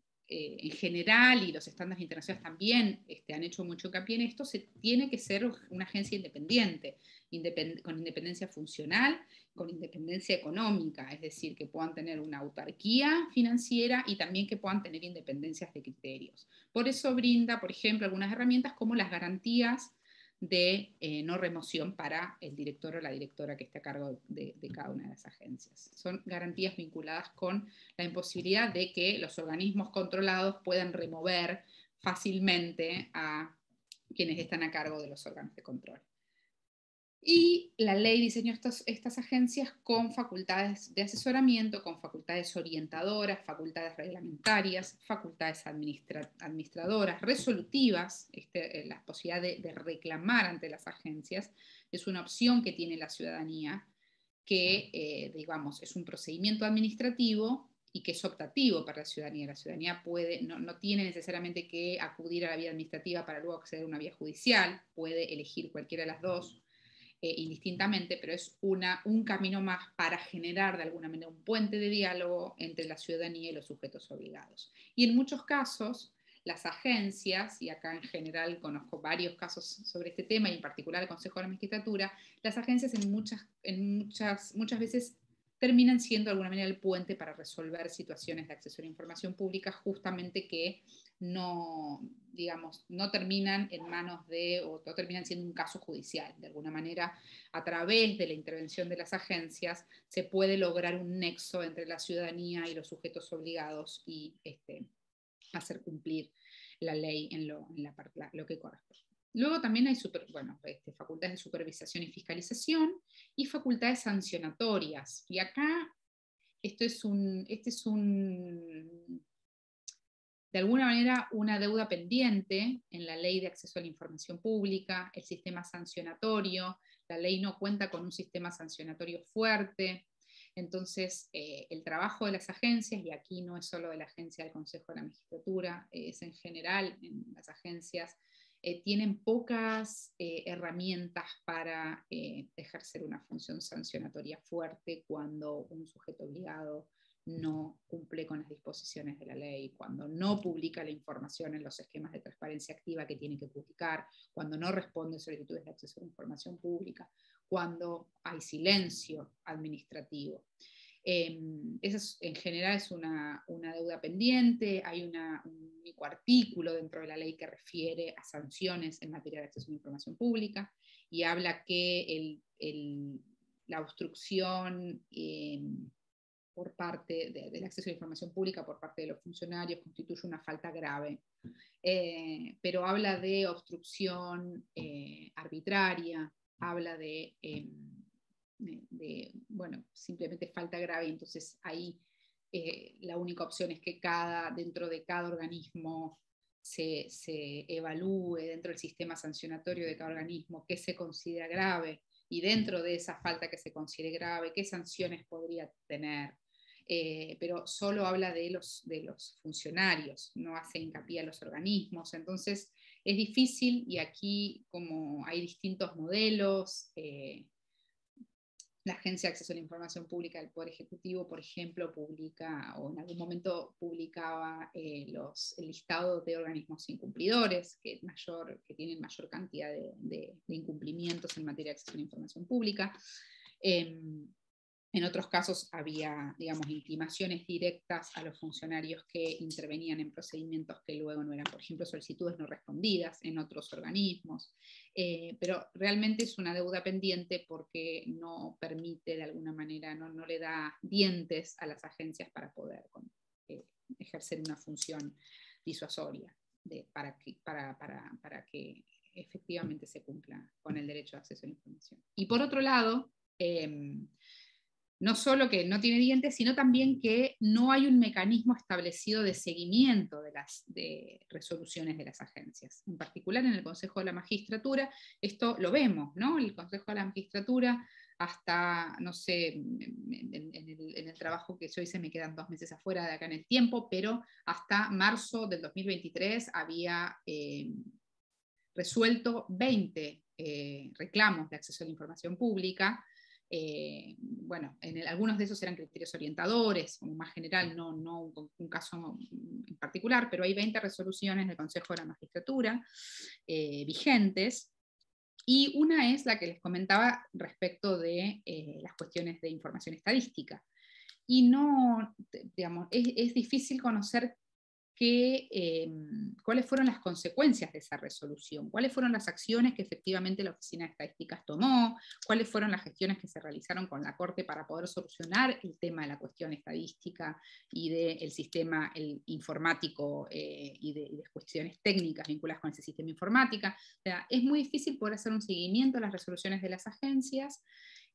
general, y los estándares internacionales también han hecho mucho hincapié en esto, tiene que ser una agencia independiente, con independencia funcional, con independencia económica, es decir, que puedan tener una autarquía financiera y también que puedan tener independencias de criterios. Por eso brinda, por ejemplo, algunas herramientas como las garantías de no remoción para el director o la directora que esté a cargo de cada una de las agencias. Son garantías vinculadas con la imposibilidad de que los organismos controlados puedan remover fácilmente a quienes están a cargo de los órganos de control. Y la ley diseñó estas agencias con facultades de asesoramiento, con facultades orientadoras, facultades reglamentarias, facultades administradoras, resolutivas. La posibilidad de reclamar ante las agencias es una opción que tiene la ciudadanía, que digamos, es un procedimiento administrativo y que es optativo para la ciudadanía. La ciudadanía no tiene necesariamente que acudir a la vía administrativa para luego acceder a una vía judicial, puede elegir cualquiera de las dos indistintamente, pero es un camino más para generar de alguna manera un puente de diálogo entre la ciudadanía y los sujetos obligados. Y en muchos casos, las agencias, y acá en general conozco varios casos sobre este tema, y en particular el Consejo de la Magistratura, las agencias muchas veces terminan siendo de alguna manera el puente para resolver situaciones de acceso a la información pública, justamente que no terminan en manos o no terminan siendo un caso judicial. De alguna manera, a través de la intervención de las agencias, se puede lograr un nexo entre la ciudadanía y los sujetos obligados y hacer cumplir la ley en lo que corresponde. Luego también hay facultades de supervisación y fiscalización y facultades sancionatorias. Y acá de alguna manera una deuda pendiente en la ley de acceso a la información pública, el sistema sancionatorio. La ley no cuenta con un sistema sancionatorio fuerte. Entonces, el trabajo de las agencias, y aquí no es solo de la agencia del Consejo de la Magistratura, es en general en las agencias, tienen pocas herramientas para ejercer una función sancionatoria fuerte cuando un sujeto obligado no cumple con las disposiciones de la ley, cuando no publica la información en los esquemas de transparencia activa que tiene que publicar, cuando no responde solicitudes de acceso a la información pública, cuando hay silencio administrativo. Esa en general es una deuda pendiente. Hay un único artículo dentro de la ley que refiere a sanciones en materia de acceso a la información pública y habla que la obstrucción por parte del acceso a la información pública por parte de los funcionarios constituye una falta grave. Pero habla de obstrucción arbitraria, habla de bueno, simplemente falta grave, entonces ahí la única opción es que dentro de cada organismo se evalúe dentro del sistema sancionatorio de cada organismo qué se considera grave, y dentro de esa falta que se considere grave, qué sanciones podría tener. Pero solo habla de los funcionarios, no hace hincapié a los organismos. Entonces es difícil, y aquí como hay distintos modelos, la Agencia de Acceso a la Información Pública del Poder Ejecutivo, por ejemplo, publica, o en algún momento publicaba, el listado de organismos incumplidores, que tienen mayor cantidad de incumplimientos en materia de acceso a la información pública. En otros casos había, digamos, intimaciones directas a los funcionarios que intervenían en procedimientos que luego no eran, por ejemplo, solicitudes no respondidas en otros organismos. Pero realmente es una deuda pendiente porque no permite, de alguna manera, no le da dientes a las agencias para poder ejercer una función disuasoria para que efectivamente se cumpla con el derecho de acceso a la información. Y por otro lado, no solo que no tiene dientes, sino también que no hay un mecanismo establecido de seguimiento de resoluciones de las agencias. En particular en el Consejo de la Magistratura, esto lo vemos, ¿no? El Consejo de la Magistratura, hasta, no sé, en el trabajo que yo hice me quedan 2 meses afuera de acá en el tiempo, pero hasta marzo del 2023 había resuelto 20 reclamos de acceso a la información pública. Bueno, algunos de esos eran criterios orientadores, como más general, no un caso en particular, pero hay 20 resoluciones del Consejo de la Magistratura vigentes, y una es la que les comentaba respecto de las cuestiones de información estadística. Y no, digamos, es difícil conocer cuáles fueron las consecuencias de esa resolución, cuáles fueron las acciones que efectivamente la Oficina de Estadísticas tomó, cuáles fueron las gestiones que se realizaron con la Corte para poder solucionar el tema de la cuestión estadística y del sistema informático y de cuestiones técnicas vinculadas con ese sistema informático. O sea, es muy difícil poder hacer un seguimiento a las resoluciones de las agencias.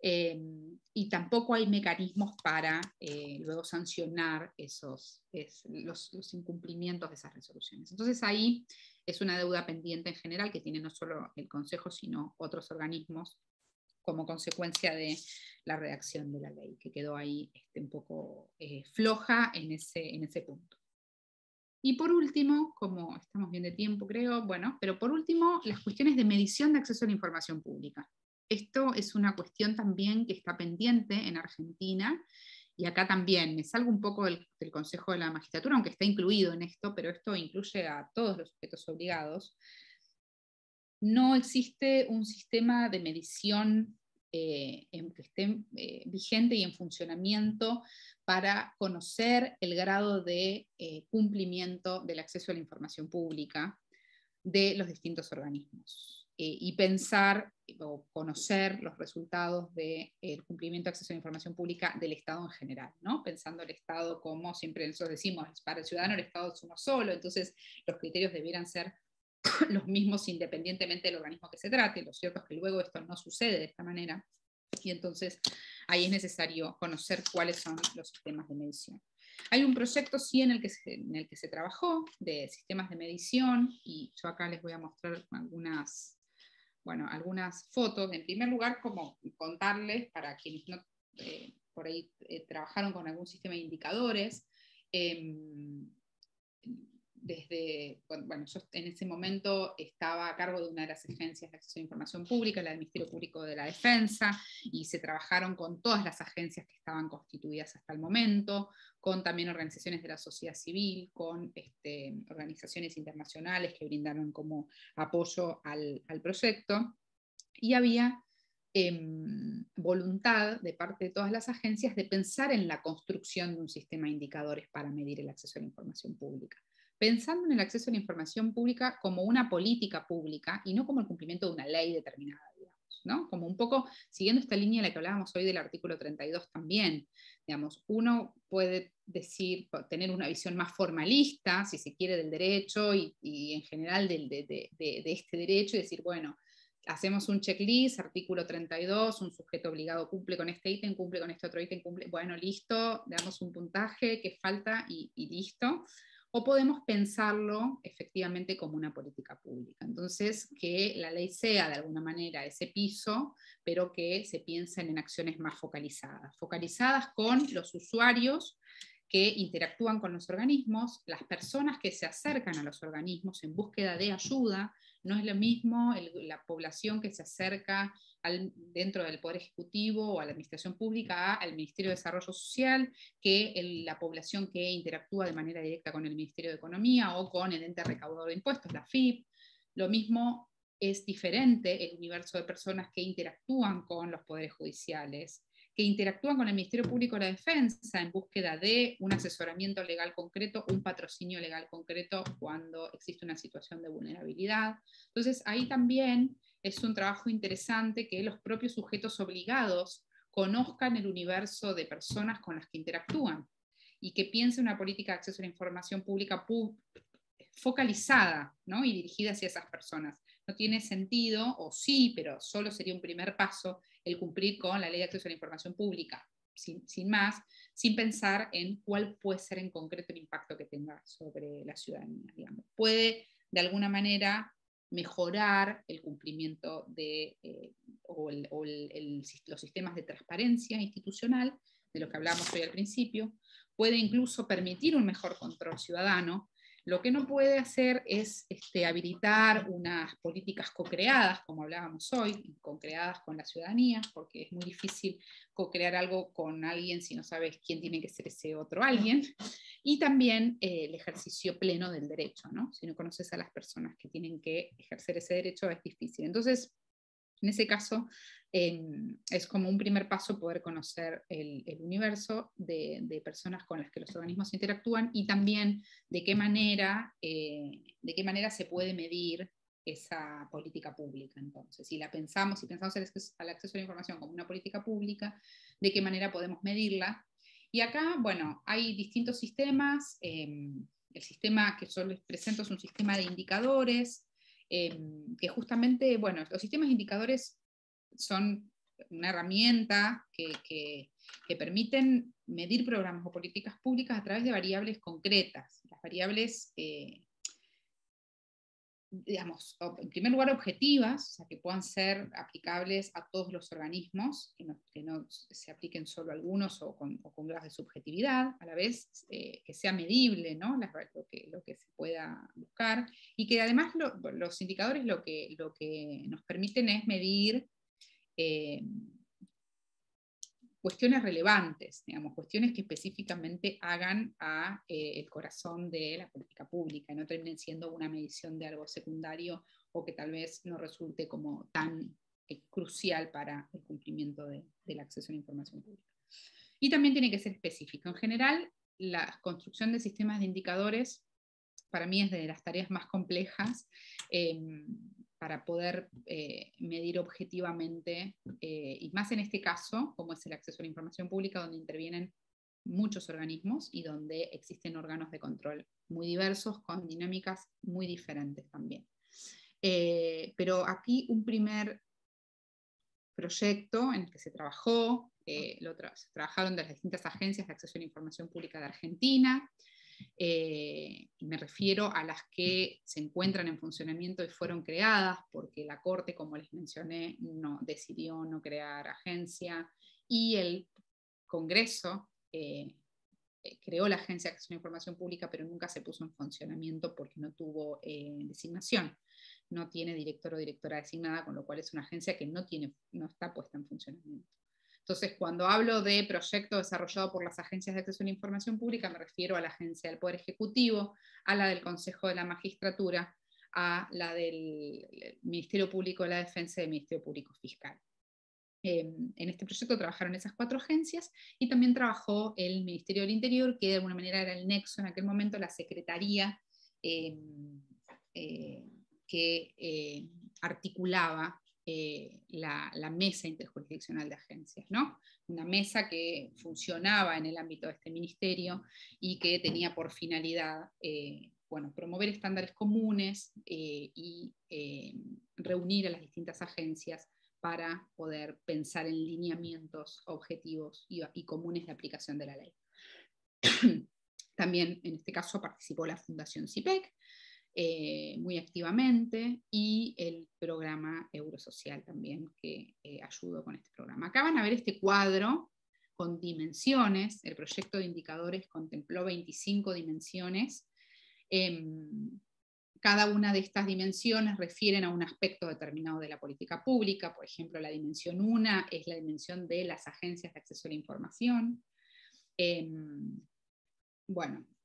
Y tampoco hay mecanismos para luego sancionar los incumplimientos de esas resoluciones. Entonces ahí es una deuda pendiente en general que tiene no solo el Consejo, sino otros organismos, como consecuencia de la redacción de la ley, que quedó ahí un poco floja en ese punto. Y por último, como estamos bien de tiempo creo, bueno, pero por último, las cuestiones de medición de acceso a la información pública. Esto es una cuestión también que está pendiente en Argentina, y acá también me salgo un poco del Consejo de la Magistratura, aunque está incluido en esto, pero esto incluye a todos los sujetos obligados. No existe un sistema de medición que esté vigente y en funcionamiento para conocer el grado de cumplimiento del acceso a la información pública de los distintos organismos. Y pensar o conocer los resultados del cumplimiento de acceso a la información pública del Estado en general, ¿no? Pensando el Estado como siempre nosotros decimos, para el ciudadano el Estado es uno solo, entonces los criterios debieran ser los mismos independientemente del organismo que se trate. Lo cierto es que luego esto no sucede de esta manera, y entonces ahí es necesario conocer cuáles son los sistemas de medición. Hay un proyecto sí en el que se trabajó de sistemas de medición, y yo acá les voy a mostrar algunas fotos. En primer lugar, como contarles, para quienes no por ahí trabajaron con algún sistema de indicadores, bueno, yo en ese momento estaba a cargo de una de las agencias de acceso a la información pública, la del Ministerio Público de la Defensa, y se trabajaron con todas las agencias que estaban constituidas hasta el momento, con también organizaciones de la sociedad civil, con organizaciones internacionales que brindaron como apoyo al proyecto, y había voluntad de parte de todas las agencias de pensar en la construcción de un sistema de indicadores para medir el acceso a la información pública, pensando en el acceso a la información pública como una política pública y no como el cumplimiento de una ley determinada, digamos, ¿no? Como un poco siguiendo esta línea de la que hablábamos hoy del artículo 32 también, digamos, uno puede decir, tener una visión más formalista, si se quiere, del derecho y en general de este derecho, y decir, bueno, hacemos un checklist, artículo 32, un sujeto obligado cumple con este ítem, cumple con este otro ítem, cumple, bueno, listo, le damos un puntaje, qué falta y listo. O podemos pensarlo efectivamente como una política pública. Entonces, que la ley sea de alguna manera ese piso, pero que se piensen en acciones más focalizadas con los usuarios que interactúan con los organismos, las personas que se acercan a los organismos en búsqueda de ayuda. No es lo mismo la población que se acerca dentro del Poder Ejecutivo o a la Administración Pública al Ministerio de Desarrollo Social que la población que interactúa de manera directa con el Ministerio de Economía o con el ente recaudador de impuestos, la FIP. Lo mismo es diferente el universo de personas que interactúan con los poderes judiciales, que interactúan con el Ministerio Público de la Defensa en búsqueda de un asesoramiento legal concreto, un patrocinio legal concreto cuando existe una situación de vulnerabilidad. Entonces, ahí también es un trabajo interesante que los propios sujetos obligados conozcan el universo de personas con las que interactúan y que piensen una política de acceso a la información pública focalizada, ¿no? Y dirigida hacia esas personas. No tiene sentido, o sí, pero solo sería un primer paso, el cumplir con la ley de acceso a la información pública, sin más, sin pensar en cuál puede ser en concreto el impacto que tenga sobre la ciudadanía, digamos. Puede, de alguna manera, mejorar el cumplimiento de, los sistemas de transparencia institucional, de los que hablamos hoy al principio, puede incluso permitir un mejor control ciudadano. Lo que no puede hacer es habilitar unas políticas co-creadas, como hablábamos hoy, co-creadas con la ciudadanía, porque es muy difícil co-crear algo con alguien si no sabes quién tiene que ser ese otro alguien. Y también el ejercicio pleno del derecho, ¿no? Si no conoces a las personas que tienen que ejercer ese derecho es difícil. Entonces, en ese caso, es como un primer paso poder conocer el universo de personas con las que los organismos interactúan y también de qué manera se puede medir esa política pública. Entonces, si pensamos al acceso a la información como una política pública, de qué manera podemos medirla. Y acá, bueno, hay distintos sistemas. El sistema que yo les presento es un sistema de indicadores, que justamente, bueno, los sistemas de indicadores son una herramienta que permiten medir programas o políticas públicas a través de variables concretas. Las variables, digamos, en primer lugar objetivas, o sea, que puedan ser aplicables a todos los organismos, que no se apliquen solo a algunos o con grados de subjetividad, a la vez que sea medible, ¿no? lo que se pueda buscar, y que además los indicadores lo que nos permiten es medir cuestiones relevantes, digamos, cuestiones que específicamente hagan a el corazón de la política pública y no terminen siendo una medición de algo secundario o que tal vez no resulte como tan crucial para el cumplimiento del acceso a la información pública. Y también tiene que ser específico. En general, la construcción de sistemas de indicadores para mí es de las tareas más complejas para poder medir objetivamente, y más en este caso, como es el acceso a la información pública, donde intervienen muchos organismos y donde existen órganos de control muy diversos, con dinámicas muy diferentes también. Pero aquí un primer proyecto en el que se trabajó, trabajaron de las distintas agencias de acceso a la información pública de Argentina, me refiero a las que se encuentran en funcionamiento y fueron creadas, porque la Corte, como les mencioné, decidió no crear agencia, y el Congreso creó la Agencia de Acceso a la Información Pública, pero nunca se puso en funcionamiento porque no tuvo designación. No tiene director o directora designada, con lo cual es una agencia que no está puesta en funcionamiento. Entonces, cuando hablo de proyecto desarrollado por las agencias de acceso a la información pública, me refiero a la agencia del Poder Ejecutivo, a la del Consejo de la Magistratura, a la del Ministerio Público de la Defensa y del Ministerio Público Fiscal. En este proyecto trabajaron esas 4 agencias y también trabajó el Ministerio del Interior, que de alguna manera era el nexo en aquel momento, la secretaría que articulaba la mesa interjurisdiccional de agencias, ¿no? Una mesa que funcionaba en el ámbito de este ministerio y que tenía por finalidad promover estándares comunes y reunir a las distintas agencias para poder pensar en lineamientos objetivos y comunes de aplicación de la ley. También en este caso participó la Fundación CIPEC, muy activamente, y el programa Eurosocial también, que ayudó con este programa. Acá van a ver este cuadro con dimensiones. El proyecto de indicadores contempló 25 dimensiones. Cada una de estas dimensiones refieren a un aspecto determinado de la política pública. Por ejemplo, la dimensión 1 es la dimensión de las agencias de acceso a la información.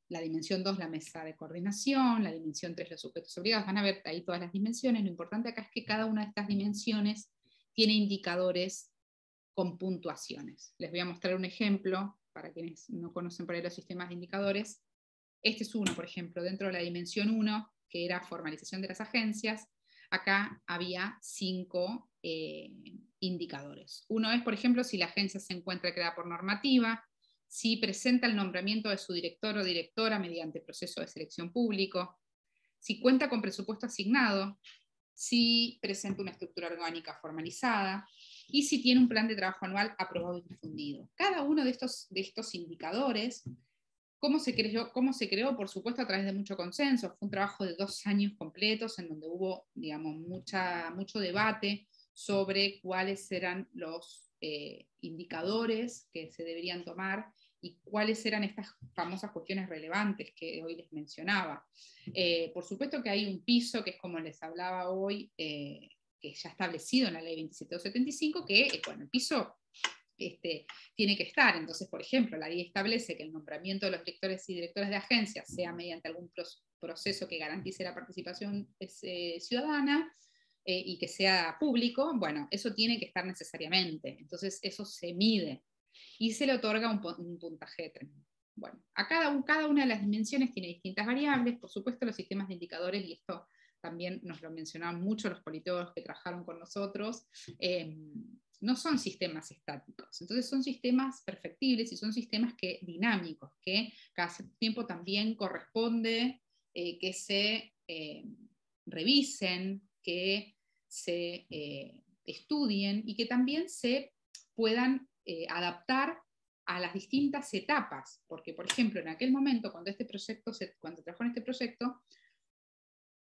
La dimensión 2, la mesa de coordinación, la dimensión 3, los sujetos obligados. Van a ver ahí todas las dimensiones. Lo importante acá es que cada una de estas dimensiones tiene indicadores con puntuaciones. Les voy a mostrar un ejemplo para quienes no conocen por ahí los sistemas de indicadores. Este es uno, por ejemplo, dentro de la dimensión 1, que era formalización de las agencias. Acá había 5 indicadores. Uno es, por ejemplo, si la agencia se encuentra creada por normativa, si presenta el nombramiento de su director o directora mediante proceso de selección público, si cuenta con presupuesto asignado, si presenta una estructura orgánica formalizada y si tiene un plan de trabajo anual aprobado y difundido. Cada uno de estos indicadores, ¿cómo se creó? Por supuesto, a través de mucho consenso. Fue un trabajo de 2 años completos en donde hubo, digamos, mucho debate sobre cuáles eran los indicadores que se deberían tomar y cuáles eran estas famosas cuestiones relevantes que hoy les mencionaba. Por supuesto que hay un piso, que es como les hablaba hoy, que ya establecido en la ley 27275, que, el piso tiene que estar. Entonces, por ejemplo, la ley establece que el nombramiento de los directores y directoras de agencias sea mediante algún proceso que garantice la participación ciudadana, y que sea público. Bueno, eso tiene que estar necesariamente. Entonces, eso se mide y se le otorga un puntaje de 3. Bueno, a cada una de las dimensiones tiene distintas variables. Por supuesto, los sistemas de indicadores, y esto también nos lo mencionaban mucho los politólogos que trabajaron con nosotros, no son sistemas estáticos. Entonces son sistemas perfectibles y son sistemas dinámicos, que cada cierto tiempo también corresponde que se revisen, que se estudien y que también se puedan adaptar a las distintas etapas, porque por ejemplo en aquel momento cuando trabajó en este proyecto,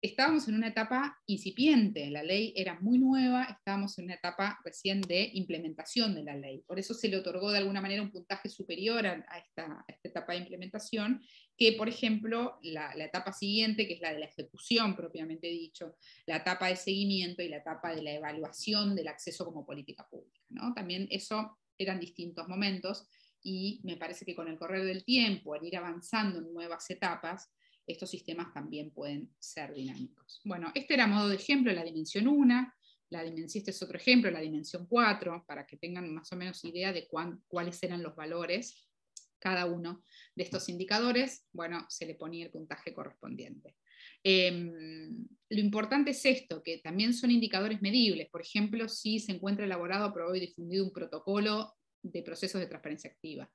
estábamos en una etapa incipiente, la ley era muy nueva, estábamos en una etapa recién de implementación de la ley, por eso se le otorgó de alguna manera un puntaje superior a esta etapa de implementación, que por ejemplo la etapa siguiente, que es la de la ejecución propiamente dicho, la etapa de seguimiento y la etapa de la evaluación del acceso como política pública, ¿no? También eso eran distintos momentos, y me parece que con el correr del tiempo, al ir avanzando en nuevas etapas, estos sistemas también pueden ser dinámicos. Bueno, este era a modo de ejemplo la dimensión 1, este es otro ejemplo, la dimensión 4, para que tengan más o menos idea de cuáles eran los valores cada uno de estos indicadores. Bueno, se le ponía el puntaje correspondiente. Lo importante es esto, que también son indicadores medibles. Por ejemplo, si se encuentra elaborado, aprobado y difundido un protocolo de procesos de transparencia activa.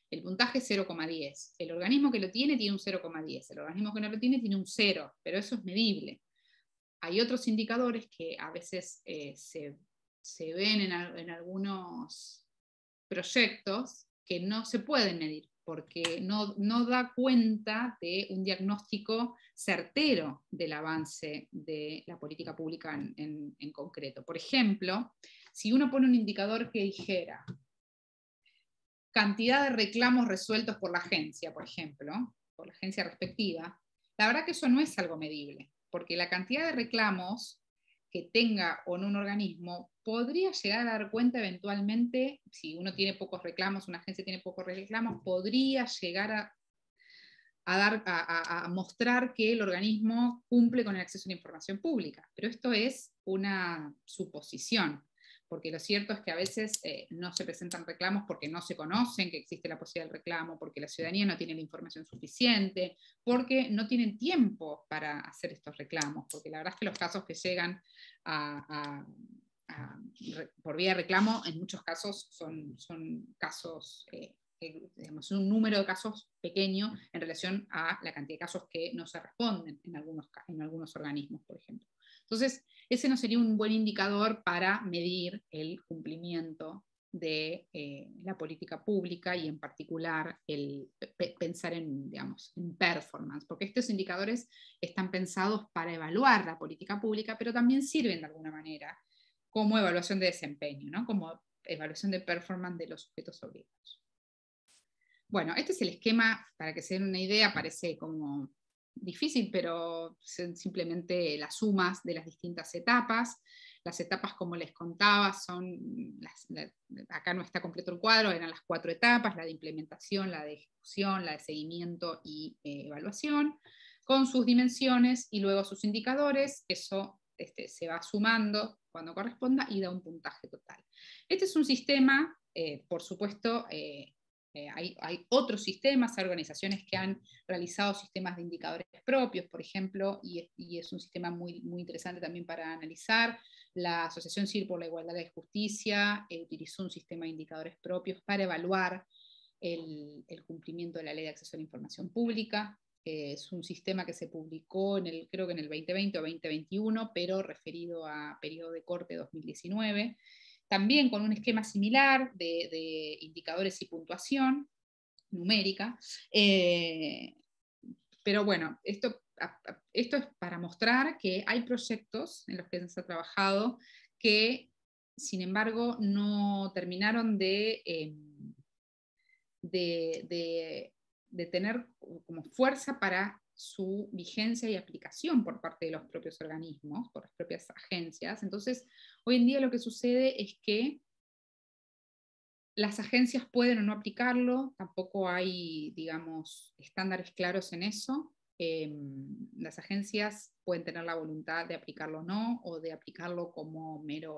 El puntaje es 0,10. El organismo que lo tiene un 0,10. El organismo que no lo tiene un 0, pero eso es medible. Hay otros indicadores que a veces se ven en algunos proyectos que no se pueden medir, porque no da cuenta de un diagnóstico certero del avance de la política pública en concreto. Por ejemplo, si uno pone un indicador que dijera cantidad de reclamos resueltos por la agencia, por ejemplo, por la agencia respectiva, la verdad que eso no es algo medible, porque la cantidad de reclamos que tenga o no un organismo podría llegar a dar cuenta eventualmente, si uno tiene pocos reclamos, una agencia tiene pocos reclamos, podría llegar a mostrar que el organismo cumple con el acceso a la información pública. Pero esto es una suposición, porque lo cierto es que a veces no se presentan reclamos porque no se conocen que existe la posibilidad del reclamo, porque la ciudadanía no tiene la información suficiente, porque no tienen tiempo para hacer estos reclamos, porque la verdad es que los casos que llegan por vía de reclamo en muchos casos son casos digamos, un número de casos pequeño en relación a la cantidad de casos que no se responden en algunos organismos, por ejemplo. Entonces, ese no sería un buen indicador para medir el cumplimiento de la política pública y en particular pensar en, digamos, en performance, porque estos indicadores están pensados para evaluar la política pública, pero también sirven de alguna manera como evaluación de desempeño, ¿no? Como evaluación de performance de los sujetos obligados. Bueno, este es el esquema, para que se den una idea, parece como difícil, pero son simplemente las sumas de las distintas etapas. Las etapas, como les contaba, acá no está completo el cuadro, eran las 4 etapas: la de implementación, la de ejecución, la de seguimiento y evaluación, con sus dimensiones y luego sus indicadores. Eso se va sumando cuando corresponda y da un puntaje total. Este es un sistema, por supuesto, hay otros sistemas, hay organizaciones que han realizado sistemas de indicadores propios, por ejemplo, y es un sistema muy, muy interesante también para analizar. La Asociación Civil por la Igualdad y la Justicia utilizó un sistema de indicadores propios para evaluar el cumplimiento de la Ley de Acceso a la Información Pública. Es un sistema que se publicó creo que en el 2020 o 2021, pero referido a periodo de corte 2019. También con un esquema similar de indicadores y puntuación numérica. Pero bueno, esto es para mostrar que hay proyectos en los que se ha trabajado que, sin embargo, no terminaron de tener como fuerza para su vigencia y aplicación por parte de los propios organismos, por las propias agencias. Entonces, hoy en día lo que sucede es que las agencias pueden o no aplicarlo, tampoco hay, digamos, estándares claros en eso. Las agencias pueden tener la voluntad de aplicarlo o no, o de aplicarlo como mera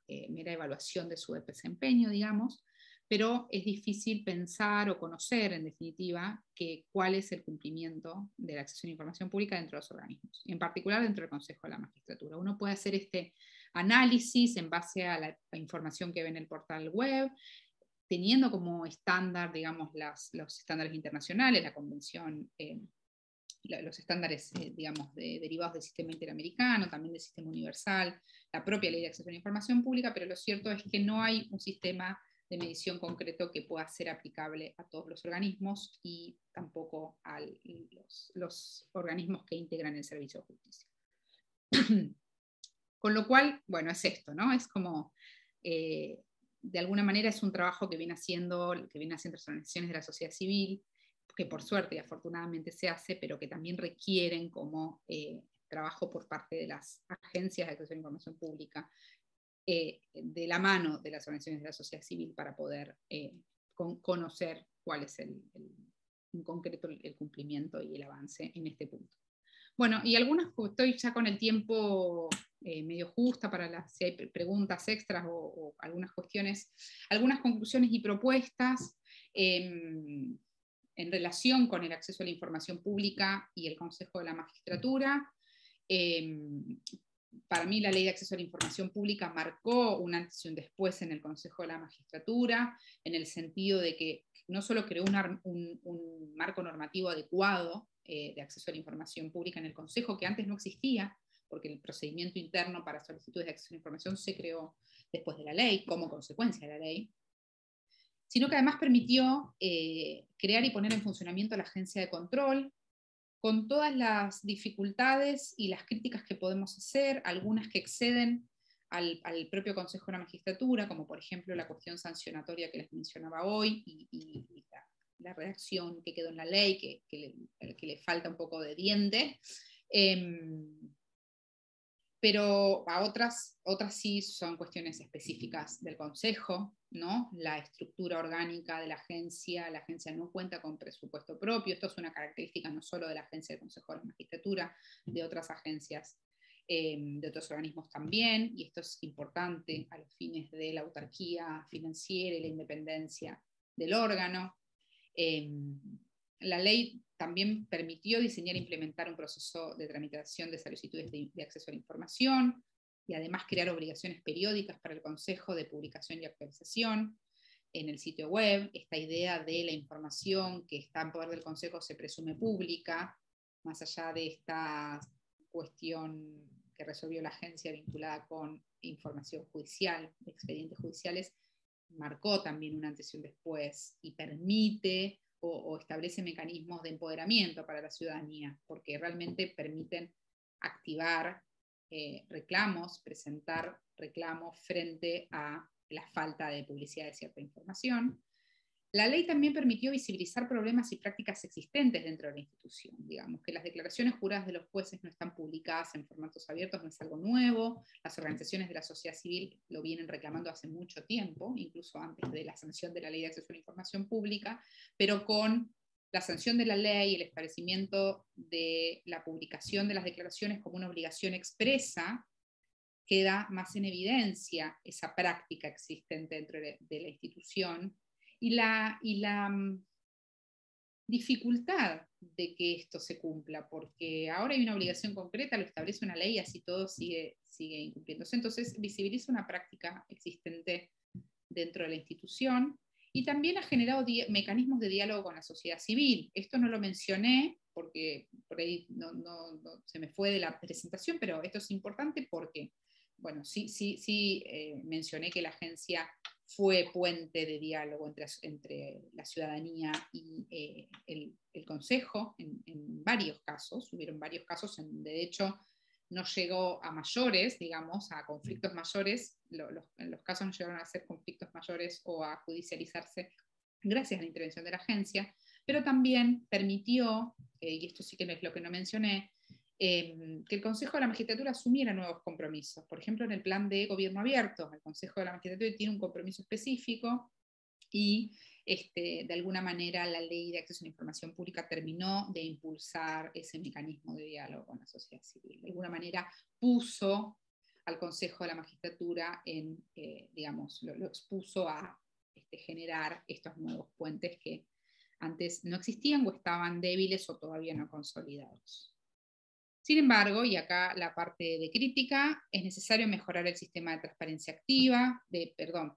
evaluación de su desempeño, digamos, pero es difícil pensar o conocer, en definitiva, cuál es el cumplimiento de la acceso a la información pública dentro de los organismos, y en particular dentro del Consejo de la Magistratura. Uno puede hacer este análisis en base a la información que ve en el portal web, teniendo como estándar, digamos, los estándares internacionales, la convención, los estándares, digamos, derivados del sistema interamericano, también del sistema universal, la propia ley de acceso a la información pública, pero lo cierto es que no hay un sistema de medición concreto que pueda ser aplicable a todos los organismos y tampoco a los organismos que integran el servicio de justicia. Con lo cual, bueno, es esto, ¿no? Es como de alguna manera es un trabajo que viene haciendo las organizaciones de la sociedad civil, que por suerte y afortunadamente se hace, pero que también requieren como trabajo por parte de las agencias de acceso a la información pública, de la mano de las organizaciones de la sociedad civil, para poder conocer cuál es en concreto el cumplimiento y el avance en este punto. Bueno, y estoy ya con el tiempo medio justa para si hay preguntas extras o algunas cuestiones, algunas conclusiones y propuestas en relación con el acceso a la información pública y el Consejo de la Magistratura. Para mí la Ley de Acceso a la Información Pública marcó un antes y un después en el Consejo de la Magistratura, en el sentido de que no solo creó un marco normativo adecuado de acceso a la información pública en el Consejo, que antes no existía, porque el procedimiento interno para solicitudes de acceso a la información se creó después de la ley, como consecuencia de la ley, sino que además permitió crear y poner en funcionamiento la agencia de control, con todas las dificultades y las críticas que podemos hacer, algunas que exceden al propio Consejo de la Magistratura, como por ejemplo la cuestión sancionatoria que les mencionaba hoy y la redacción que quedó en la ley, que le falta un poco de diente. Pero a otras sí son cuestiones específicas del Consejo, ¿no? La estructura orgánica de la agencia no cuenta con presupuesto propio, esto es una característica no solo de la agencia del Consejo de la Magistratura, de otras agencias, de otros organismos también, y esto es importante a los fines de la autarquía financiera y la independencia del órgano. La ley también permitió diseñar e implementar un proceso de tramitación de solicitudes de acceso a la información y además crear obligaciones periódicas para el Consejo de publicación y actualización en el sitio web. Esta idea de la información que está en poder del Consejo se presume pública, más allá de esta cuestión que resolvió la agencia vinculada con información judicial, de expedientes judiciales, marcó también un antes y un después y permite o establece mecanismos de empoderamiento para la ciudadanía, porque realmente permiten activar reclamos, presentar reclamos frente a la falta de publicidad de cierta información. La ley también permitió visibilizar problemas y prácticas existentes dentro de la institución. Digamos que las declaraciones juradas de los jueces no están publicadas en formatos abiertos, no es algo nuevo. Las organizaciones de la sociedad civil lo vienen reclamando hace mucho tiempo, incluso antes de la sanción de la Ley de Acceso a la Información Pública, pero con la sanción de la ley y el establecimiento de la publicación de las declaraciones como una obligación expresa, queda más en evidencia esa práctica existente dentro de la institución y la dificultad de que esto se cumpla, porque ahora hay una obligación concreta, lo establece una ley y así todo sigue incumpliéndose. Entonces visibiliza una práctica existente dentro de la institución y también ha generado mecanismos de diálogo con la sociedad civil. Esto no lo mencioné porque por ahí no se me fue de la presentación, pero esto es importante porque, bueno, sí mencioné que la agencia fue puente de diálogo entre la ciudadanía y el Consejo en varios casos. Hubieron varios casos en donde de hecho no llegó a mayores, digamos, a conflictos mayores, los casos no llegaron a ser conflictos mayores o a judicializarse gracias a la intervención de la agencia, pero también permitió, y esto sí que es lo que no mencioné, que el Consejo de la Magistratura asumiera nuevos compromisos. Por ejemplo, en el plan de gobierno abierto, el Consejo de la Magistratura tiene un compromiso específico y de alguna manera la Ley de Acceso a la Información Pública terminó de impulsar ese mecanismo de diálogo con la sociedad civil. De alguna manera puso al Consejo de la Magistratura digamos, lo expuso a generar estos nuevos puentes que antes no existían o estaban débiles o todavía no consolidados. Sin embargo, y acá la parte de crítica, es necesario mejorar el sistema de transparencia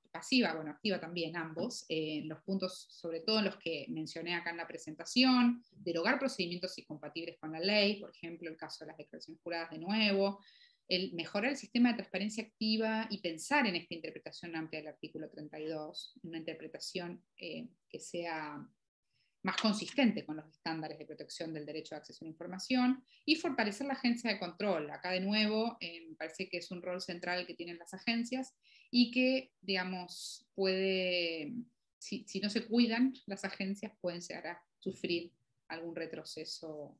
pasiva, bueno, activa también, ambos, los puntos, sobre todo los que mencioné acá en la presentación, derogar procedimientos incompatibles con la ley, por ejemplo, el caso de las declaraciones juradas de nuevo, mejorar el sistema de transparencia activa y pensar en esta interpretación amplia del artículo 32, una interpretación que sea más consistente con los estándares de protección del derecho de acceso a la información y fortalecer la agencia de control. Acá de nuevo me parece que es un rol central que tienen las agencias y que, digamos, si no se cuidan las agencias, pueden llegar a sufrir algún retroceso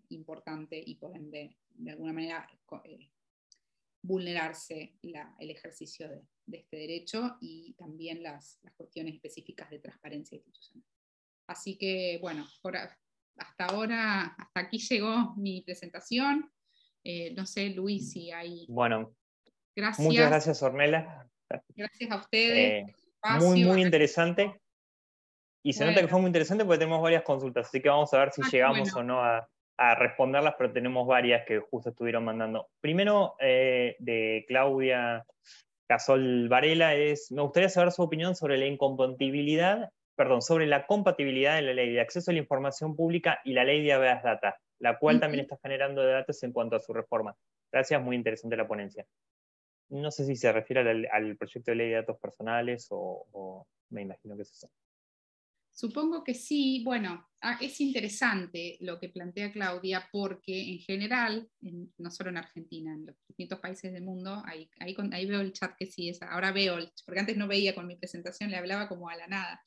importante y pueden de alguna manera vulnerarse el ejercicio de este derecho y también las cuestiones específicas de transparencia institucional. Así que, bueno, hasta aquí llegó mi presentación. No sé, Luis, si hay... Bueno, gracias. Muchas gracias, Ornella. Gracias a ustedes. Muy interesante. Y se nota que fue Bueno. muy interesante porque tenemos varias consultas, así que vamos a ver si llegamos bueno. o no a responderlas, pero tenemos varias que justo estuvieron mandando. Primero, de Claudia Casol Varela, me gustaría saber su opinión sobre sobre la compatibilidad de la Ley de Acceso a la Información Pública y la Ley de Habeas Data, la cual también está generando debates en cuanto a su reforma. Gracias, muy interesante la ponencia. No sé si se refiere al proyecto de Ley de Datos Personales o me imagino que es eso. Supongo que sí. Bueno, es interesante lo que plantea Claudia, porque en general, no solo en Argentina, en los distintos países del mundo, ahí veo el chat que sí, ahora veo, porque antes no veía con mi presentación, le hablaba como a la nada.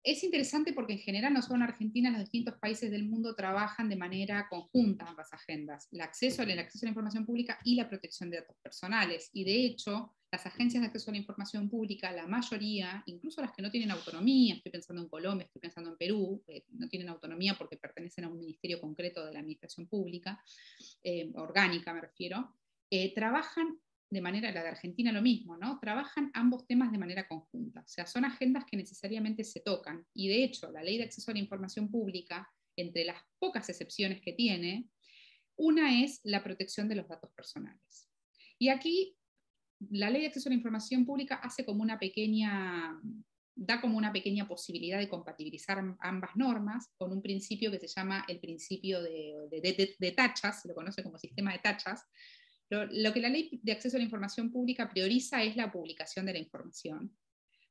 Es interesante porque en general, no solo en Argentina, los distintos países del mundo trabajan de manera conjunta ambas agendas, el acceso a la información pública y la protección de datos personales. Y de hecho, las agencias de acceso a la información pública, la mayoría, incluso las que no tienen autonomía, estoy pensando en Colombia, estoy pensando en Perú, no tienen autonomía porque pertenecen a un ministerio concreto de la administración pública, orgánica me refiero, trabajan de manera, la de Argentina lo mismo, ¿no? Trabajan ambos temas de manera conjunta, o sea, son agendas que necesariamente se tocan, y de hecho la ley de acceso a la información pública, entre las pocas excepciones que tiene, una es la protección de los datos personales. Y aquí la ley de acceso a la información pública hace como una pequeña, da como una pequeña posibilidad de compatibilizar ambas normas con un principio que se llama el principio de tachas, se lo conoce como sistema de tachas. Lo que la ley de acceso a la información pública prioriza es la publicación de la información,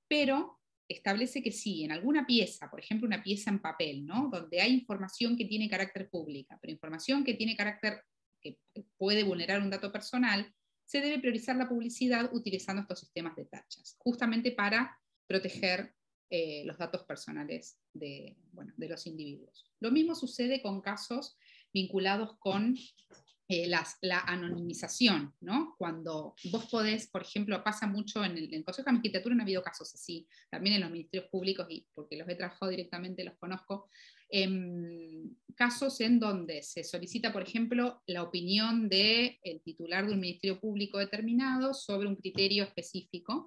pero establece que sí, en alguna pieza, por ejemplo una pieza en papel, ¿no? Donde hay información que tiene carácter pública, pero información que tiene carácter que puede vulnerar un dato personal, se debe priorizar la publicidad utilizando estos sistemas de tachas, justamente para proteger los datos personales de los individuos. Lo mismo sucede con casos vinculados con la anonimización, ¿no? Cuando vos podés, por ejemplo, pasa mucho en el Consejo de Magistratura, no ha habido casos así, también en los ministerios públicos, y porque los he trabajado directamente, los conozco, casos en donde se solicita, por ejemplo, la opinión del titular de un ministerio público determinado sobre un criterio específico,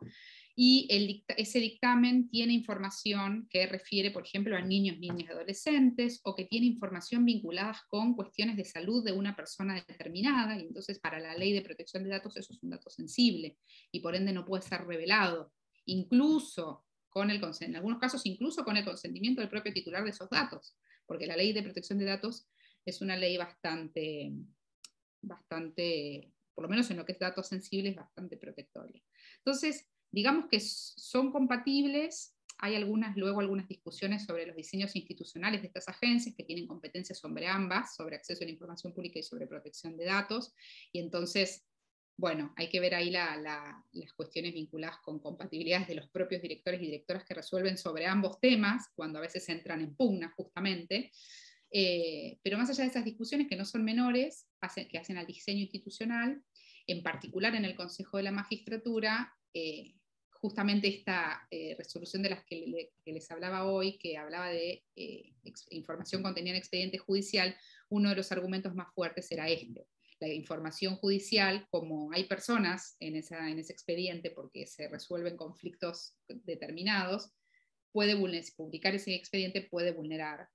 y ese dictamen tiene información que refiere, por ejemplo, a niños, niñas y adolescentes, o que tiene información vinculada con cuestiones de salud de una persona determinada, y entonces para la ley de protección de datos eso es un dato sensible, y por ende no puede ser revelado, incluso en algunos casos incluso con el consentimiento del propio titular de esos datos, porque la ley de protección de datos es una ley bastante, por lo menos en lo que es datos sensibles, bastante protectoria. Entonces, digamos que son compatibles. Hay luego algunas discusiones sobre los diseños institucionales de estas agencias que tienen competencias sobre ambas, sobre acceso a la información pública y sobre protección de datos, y entonces, bueno, hay que ver ahí las cuestiones vinculadas con compatibilidades de los propios directores y directoras que resuelven sobre ambos temas, cuando a veces entran en pugna justamente. Pero más allá de esas discusiones que no son menores, que hacen al diseño institucional, en particular en el Consejo de la Magistratura, justamente esta resolución de las que les hablaba hoy, que hablaba de información contenida en expediente judicial, uno de los argumentos más fuertes era este. La información judicial, como hay personas en ese expediente porque se resuelven conflictos determinados, publicar ese expediente puede vulnerar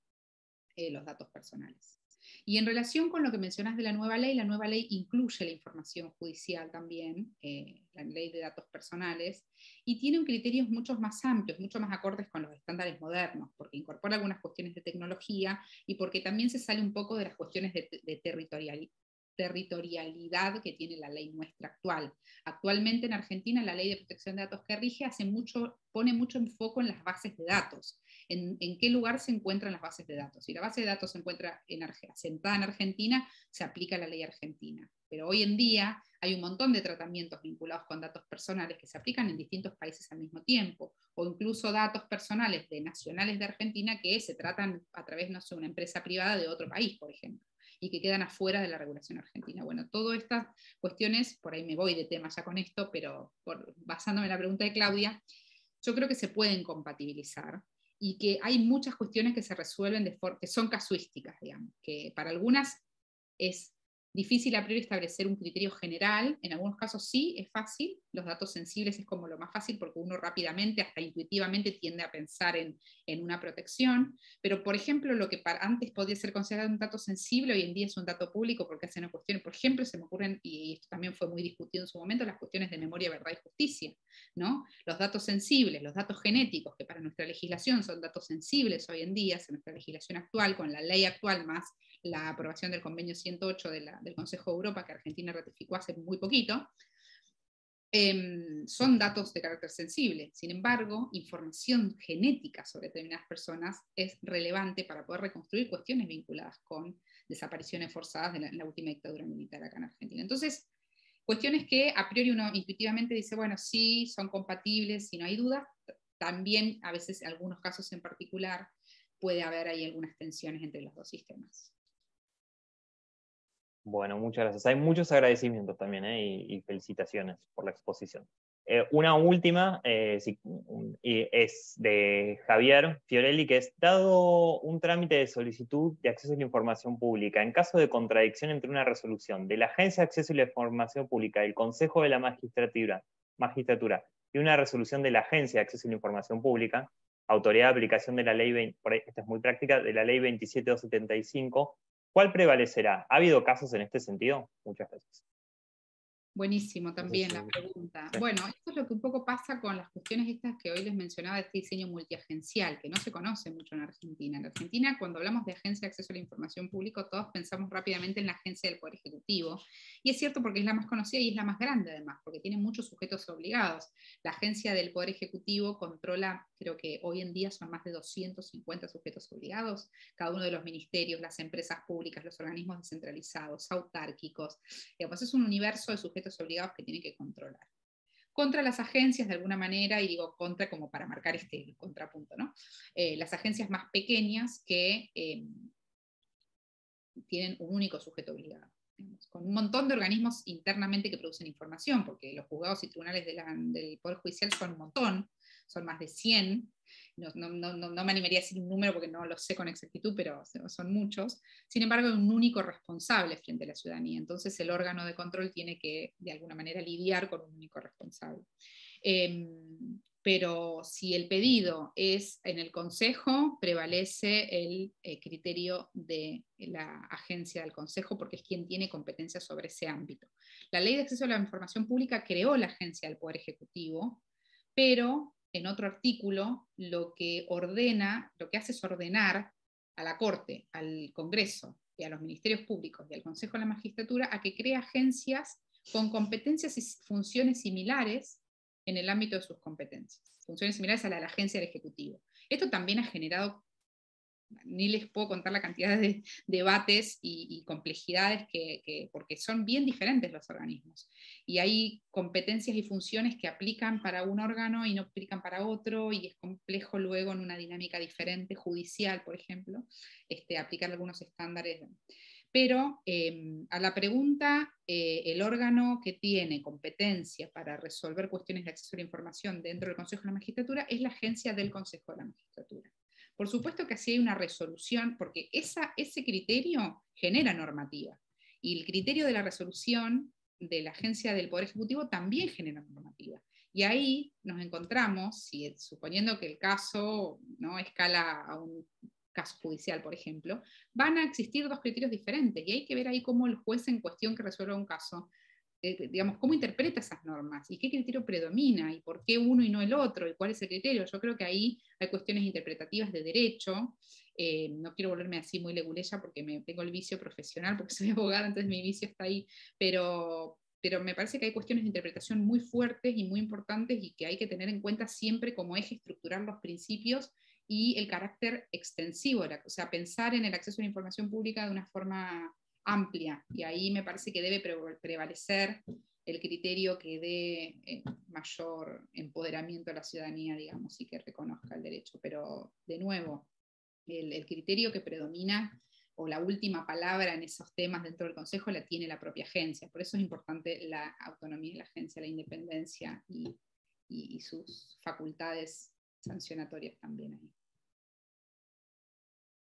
los datos personales. Y en relación con lo que mencionas de la nueva ley incluye la información judicial también, la ley de datos personales, y tiene criterios mucho más amplios, mucho más acordes con los estándares modernos, porque incorpora algunas cuestiones de tecnología y porque también se sale un poco de las cuestiones de territorialidad que tiene la ley nuestra actual. Actualmente en Argentina la ley de protección de datos que rige pone mucho enfoque en las bases de datos, en qué lugar se encuentran las bases de datos. Si la base de datos se encuentra asentada en Argentina, se aplica la ley argentina. Pero hoy en día hay un montón de tratamientos vinculados con datos personales que se aplican en distintos países al mismo tiempo, o incluso datos personales de nacionales de Argentina que se tratan a través, no sé, una empresa privada de otro país, por ejemplo, y que quedan afuera de la regulación argentina. Bueno, todas estas cuestiones, por ahí me voy de tema ya con esto, pero basándome en la pregunta de Claudia, yo creo que se pueden compatibilizar y que hay muchas cuestiones que se resuelven que son casuísticas, digamos, que para algunas es difícil a priori establecer un criterio general, en algunos casos sí, es fácil, los datos sensibles es como lo más fácil porque uno rápidamente, hasta intuitivamente tiende a pensar en una protección, pero por ejemplo lo que antes podía ser considerado un dato sensible, hoy en día es un dato público porque hacen cuestiones, por ejemplo, se me ocurren, y esto también fue muy discutido en su momento, las cuestiones de memoria, verdad y justicia, ¿no? Los datos sensibles, los datos genéticos, que para nuestra legislación son datos sensibles hoy en día, en nuestra legislación actual, con la ley actual más la aprobación del convenio 108 del Consejo de Europa que Argentina ratificó hace muy poquito, son datos de carácter sensible. Sin embargo, información genética sobre determinadas personas es relevante para poder reconstruir cuestiones vinculadas con desapariciones forzadas de la última dictadura militar acá en Argentina. Entonces, cuestiones que a priori uno intuitivamente dice, bueno, sí, son compatibles, si no hay duda. También, a veces, en algunos casos en particular, puede haber ahí algunas tensiones entre los dos sistemas. Bueno, muchas gracias. Hay muchos agradecimientos también, y felicitaciones por la exposición. Una última es de Javier Fiorelli, que es: dado un trámite de solicitud de acceso a la información pública, en caso de contradicción entre una resolución de la Agencia de Acceso a la Información Pública, del Consejo de la Magistratura y una resolución de la Agencia de Acceso a la Información Pública, autoridad de aplicación de la ley, esta es muy práctica, de la ley 27275, ¿cuál prevalecerá? ¿Ha habido casos en este sentido? Muchas gracias. Buenísimo también la pregunta. Sí. Bueno, esto es lo que un poco pasa con las cuestiones estas que hoy les mencionaba, de este diseño multiagencial, que no se conoce mucho en Argentina. En Argentina, cuando hablamos de Agencia de Acceso a la Información Pública, todos pensamos rápidamente en la Agencia del Poder Ejecutivo. Y es cierto, porque es la más conocida y es la más grande además, porque tiene muchos sujetos obligados. La Agencia del Poder Ejecutivo controla, creo que hoy en día son más de 250 sujetos obligados, cada uno de los ministerios, las empresas públicas, los organismos descentralizados, autárquicos. Digamos, es un universo de sujetos obligados que tiene que controlar. Contra las agencias, de alguna manera, y digo contra como para marcar este contrapunto, ¿no? Las agencias más pequeñas que tienen un único sujeto obligado, digamos, con un montón de organismos internamente que producen información, porque los juzgados y tribunales del Poder Judicial son un montón, son más de 100, no me animaría a decir un número porque no lo sé con exactitud, pero son muchos. Sin embargo, hay un único responsable frente a la ciudadanía, entonces el órgano de control tiene que, de alguna manera, lidiar con un único responsable. Pero si el pedido es en el Consejo, prevalece el criterio de la agencia del Consejo, porque es quien tiene competencia sobre ese ámbito. La Ley de Acceso a la Información Pública creó la Agencia del Poder Ejecutivo, pero en otro artículo lo que hace es ordenar a la Corte, al Congreso y a los ministerios públicos y al Consejo de la Magistratura a que cree agencias con competencias y funciones similares en el ámbito de sus competencias, funciones similares a la de la Agencia del Ejecutivo. Esto también ha generado, ni les puedo contar la cantidad de debates y complejidades porque son bien diferentes los organismos. Y hay competencias y funciones que aplican para un órgano y no aplican para otro, y es complejo luego en una dinámica diferente, judicial, por ejemplo, aplicar algunos estándares. Pero a la pregunta, el órgano que tiene competencia para resolver cuestiones de acceso a la información dentro del Consejo de la Magistratura es la agencia del Consejo de la Magistratura. Por supuesto que así hay una resolución, porque ese criterio genera normativa, y el criterio de la resolución de la agencia del Poder Ejecutivo también genera normativa. Y ahí nos encontramos, suponiendo que el caso no escala a un caso judicial, por ejemplo, van a existir dos criterios diferentes, y hay que ver ahí cómo el juez en cuestión que resuelva un caso, digamos, cómo interpreta esas normas, y qué criterio predomina, y por qué uno y no el otro, y cuál es el criterio. Yo creo que ahí hay cuestiones interpretativas de derecho. No quiero volverme así muy leguleya porque tengo el vicio profesional, porque soy abogada, entonces mi vicio está ahí, pero me parece que hay cuestiones de interpretación muy fuertes y muy importantes, y que hay que tener en cuenta siempre como eje estructurar los principios y el carácter extensivo, o sea, pensar en el acceso a la información pública de una forma amplia, y ahí me parece que debe prevalecer el criterio que dé mayor empoderamiento a la ciudadanía, digamos, y que reconozca el derecho. Pero, de nuevo, el criterio que predomina, o la última palabra en esos temas dentro del Consejo, la tiene la propia agencia. Por eso es importante la autonomía de la agencia, la independencia y sus facultades sancionatorias también ahí.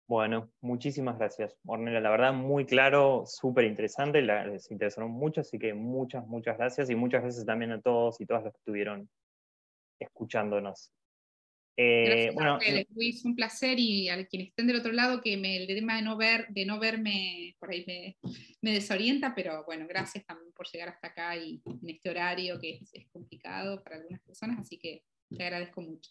Bueno, muchísimas gracias, Ornella. La verdad, muy claro, súper interesante, les interesaron mucho, así que muchas gracias, y muchas gracias también a todos y todas los que estuvieron escuchándonos. Gracias a Bueno, ustedes, Luis, un placer, y a quienes estén del otro lado, que el tema de no verme por ahí me desorienta, pero bueno, gracias también por llegar hasta acá y en este horario que es complicado para algunas personas, así que te agradezco mucho.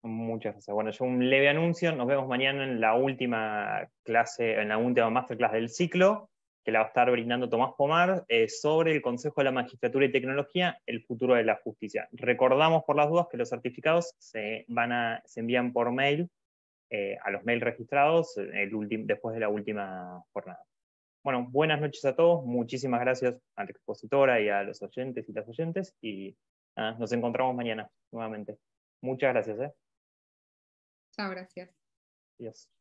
muchas gracias. Bueno, yo un leve anuncio, nos vemos mañana en la última clase, en la última masterclass del ciclo, que la va a estar brindando Tomás Pomar, sobre el Consejo de la Magistratura y Tecnología, el futuro de la justicia. Recordamos por las dudas que los certificados se envían por mail a los mails registrados después de la última jornada. Bueno, buenas noches a todos, muchísimas gracias a la expositora y a los oyentes y las oyentes, y nos encontramos mañana nuevamente. Muchas gracias. Chao, gracias. Adiós.